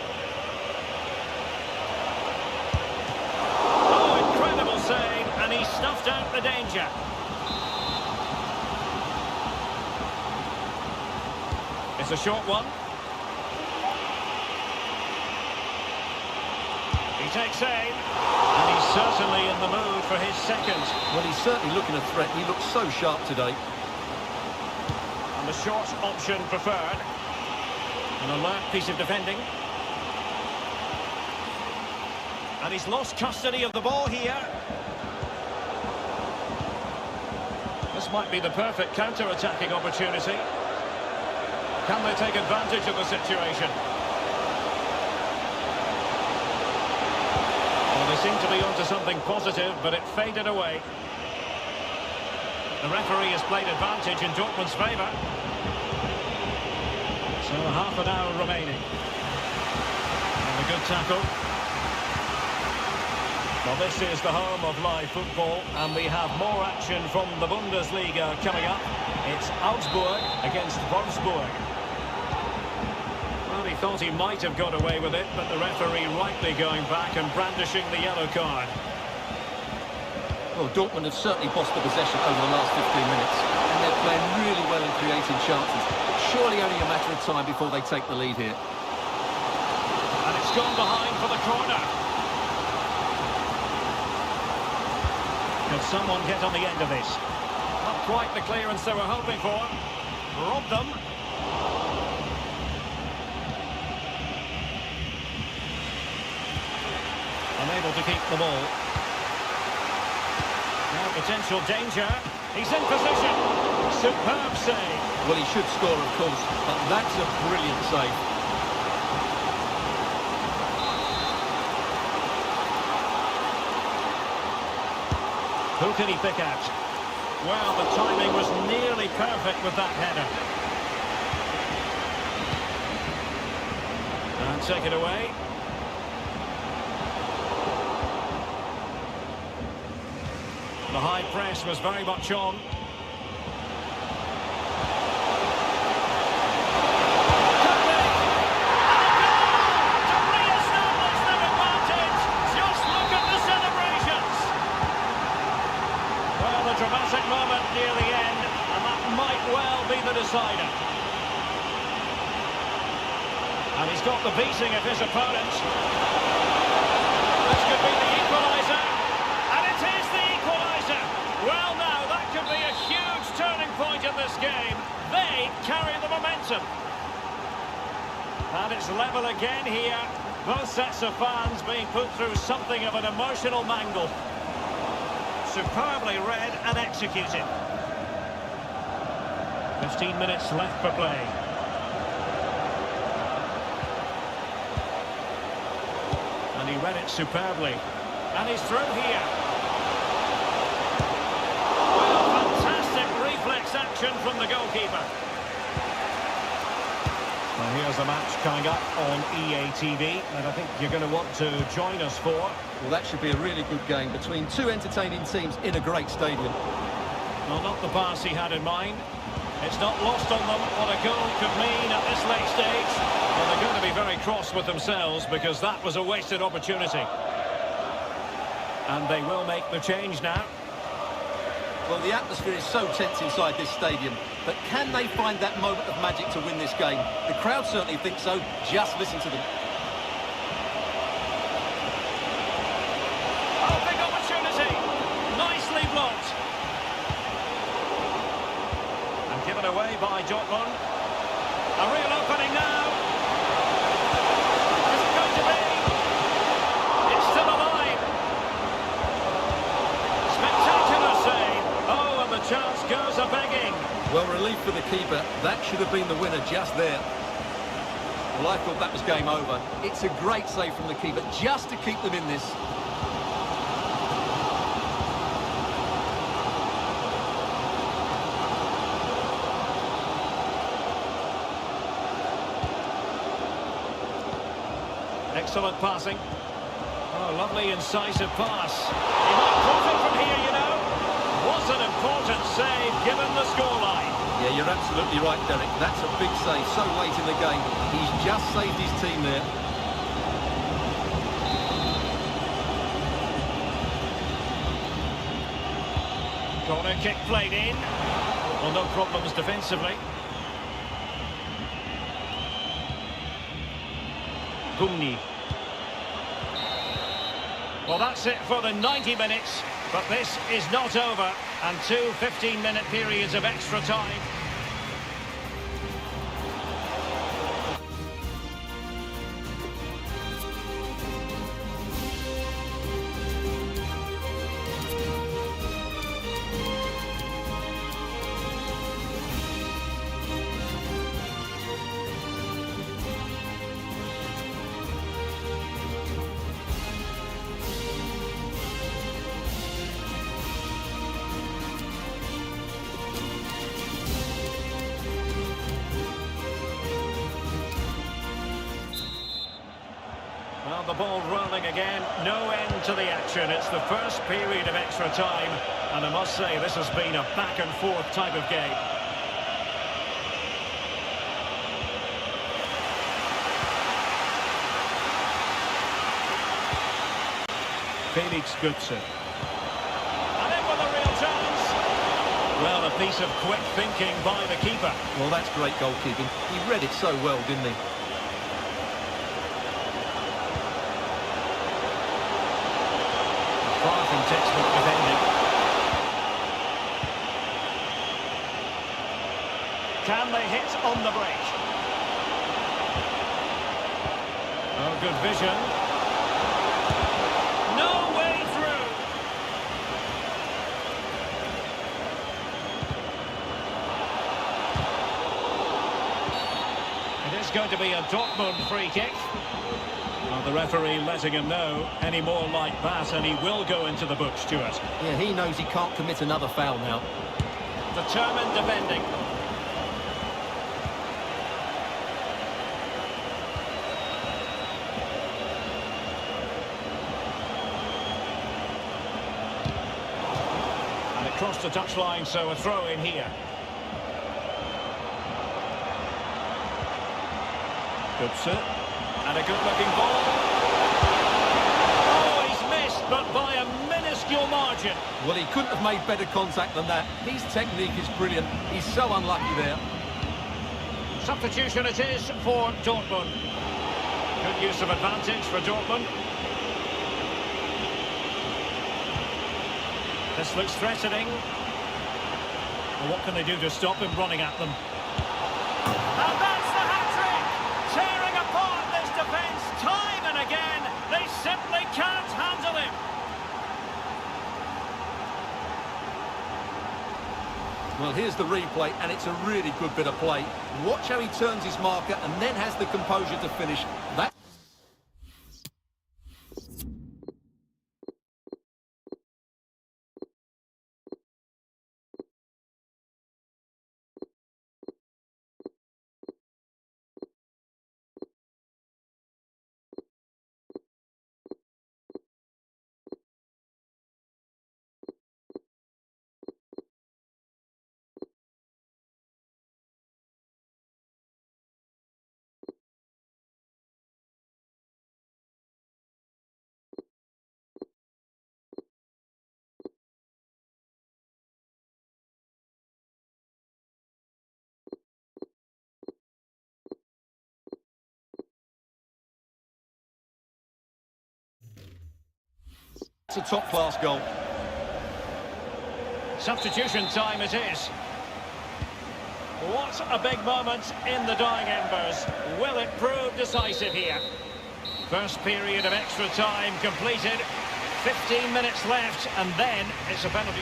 Speaker 1: Oh, incredible save, and he snuffed out the danger. It's a short one. He takes aim, and he's certainly in the mood for his second.
Speaker 2: Well, he's certainly looking a threat. He looks so sharp today.
Speaker 1: And the short option preferred. An alert piece of defending. And he's lost custody of the ball here. This might be the perfect counter-attacking opportunity. Can they take advantage of the situation? Well, they seem to be onto something positive, but it faded away. The referee has played advantage in Dortmund's favour. So half an hour remaining. And a good tackle. Well, this is the home of live football, and we have more action from the Bundesliga coming up. It's Augsburg against Wolfsburg. Well, he thought he might have got away with it, but the referee rightly going back and brandishing the yellow card.
Speaker 2: Well, Dortmund have certainly bossed the possession over the last 15 minutes, and they're playing really well in creating chances. Surely only a matter of time before they take the lead here.
Speaker 1: And it's gone behind for the corner. Can someone get on the end of this? Not quite the clearance they were hoping for. Robbed them. Unable to keep the ball. Now potential danger. He's in position. Superb save.
Speaker 2: Well, he should score, of course, but that's a brilliant save.
Speaker 1: Who can he pick out? Well, the timing was nearly perfect with that header. And take it away. The high press was very much on. Dramatic moment near the end, and that might well be the decider. And he's got the beating of his opponent. This could be the equaliser, and it is the equaliser. Well, now, that could be a huge turning point in this game. They carry the momentum. And it's level again here. Both sets of fans being put through something of an emotional mangle. Superbly read and executed. 15 minutes left for play. And he read it superbly. And he's through here. Well, fantastic reflex action from the goalkeeper. Well, here's the match coming up on EA TV, and I think you're going to want to join us for.
Speaker 2: Well, that should be a really good game between two entertaining teams in a great stadium.
Speaker 1: Well, not the pass he had in mind. It's not lost on them what a goal could mean at this late stage. Well, they're going to be very cross with themselves because that was a wasted opportunity. And they will make the change now.
Speaker 2: Well, the atmosphere is so tense inside this stadium, but can they find that moment of magic to win this game? The crowd certainly think so. Just listen to them.
Speaker 1: Oh, big opportunity. Nicely blocked. And given away by Dortmund. A real opening now. Is it going to be? It's still alive. Spectacular save. Oh, and the chance goes a-begging.
Speaker 2: Well, relief for the keeper. That should have been the winner just there. Well, I thought that was game over. It's a great save from the keeper just to keep them in this.
Speaker 1: Excellent passing. Oh, lovely incisive pass. He might profit from here, you know. Was an important save given the scoreline.
Speaker 2: Yeah, you're absolutely right, Derek. That's a big save so late in the game. He's just saved his team there.
Speaker 1: Corner kick played in. Well, no problems defensively. Gumni. Well, that's it for the 90 minutes, but this is not over, and two 15-minute periods of extra time. the ball rolling again. No end to the action. It's the first period of extra time. And I must say, this has been a back-and-forth type of game. Felix Götze. And in with a real chance. Well, a piece of quick thinking by the keeper.
Speaker 2: Well, that's great goalkeeping. He read it so well, didn't he?
Speaker 1: Far from textbook defending. Can they hit on the break? Oh, good vision. No way through. It is going to be a Dortmund free kick. Well, the referee letting him know any more like that and he will go into the book, Stuart.
Speaker 2: Yeah, he knows he can't commit another foul now.
Speaker 1: Determined defending. And it crossed the touchline, so a throw in here. Götze. And a good-looking ball. Oh, he's missed, but by a minuscule margin.
Speaker 2: Well, he couldn't have made better contact than that. His technique is brilliant. He's so unlucky there.
Speaker 1: Substitution it is for Dortmund. Good use of advantage for Dortmund. This looks threatening. Well, what can they do to stop him running at them? And that's the hat-trick! Tearing apart this defence time and again. They simply can't handle him.
Speaker 2: Well, here's the replay, and it's a really good bit of play. Watch how he turns his marker and then has the composure to finish. That. It's a top-class goal.
Speaker 1: Substitution time it is. What a big moment in the dying embers. Will it prove decisive here? First period of extra time completed. 15 minutes left, and then it's a penalty.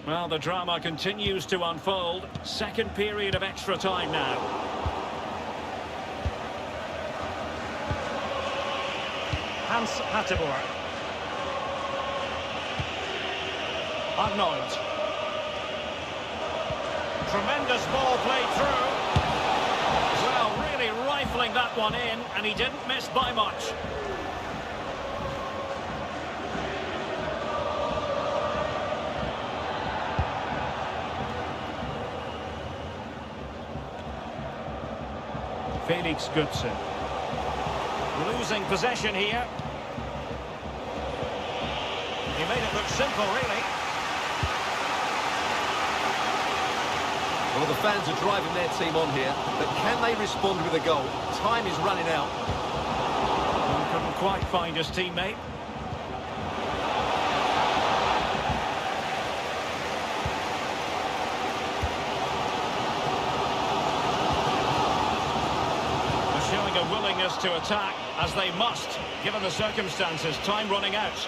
Speaker 1: Well, the drama continues to unfold. Second period of extra time now. Hans Hateboer. Arnold. Tremendous ball played through. Well, really rifling that one in, and he didn't miss by much. Felix Götze. Losing possession here. He made it look simple, really.
Speaker 2: Well, the fans are driving their team on here, but can they respond with a goal? Time is running out.
Speaker 1: Couldn't quite find his teammate. Showing a willingness to attack, as they must, given the circumstances. Time running out.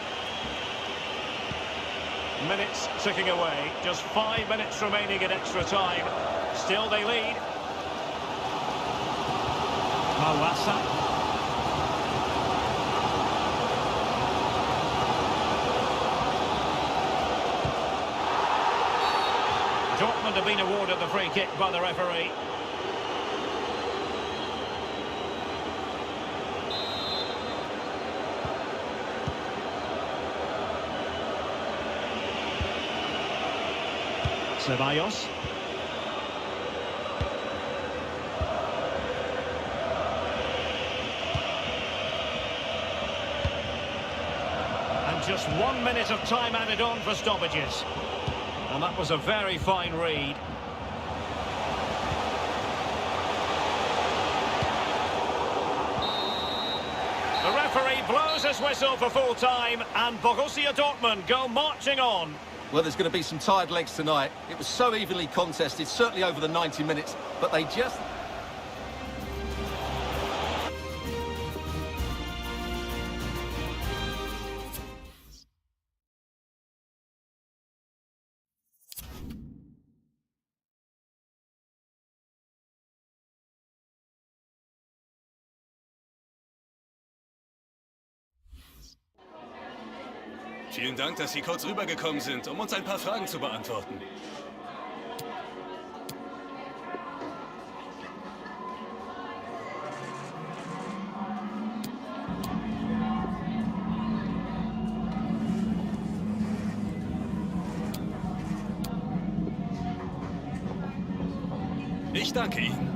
Speaker 1: Minutes ticking away. Just 5 minutes remaining in extra time. Still they lead. Mawasa. Dortmund have been awarded the free kick by the referee. Ceballos. And just 1 minute of time added on for stoppages. And that was a very fine read. The referee blows his whistle for full time, and Borussia Dortmund go marching on.
Speaker 2: Well, there's going to be some tired legs tonight. It was so evenly contested, certainly over the 90 minutes, but they just...
Speaker 4: Vielen Dank, dass Sie kurz rübergekommen sind, um uns ein paar Fragen zu beantworten. Ich danke Ihnen.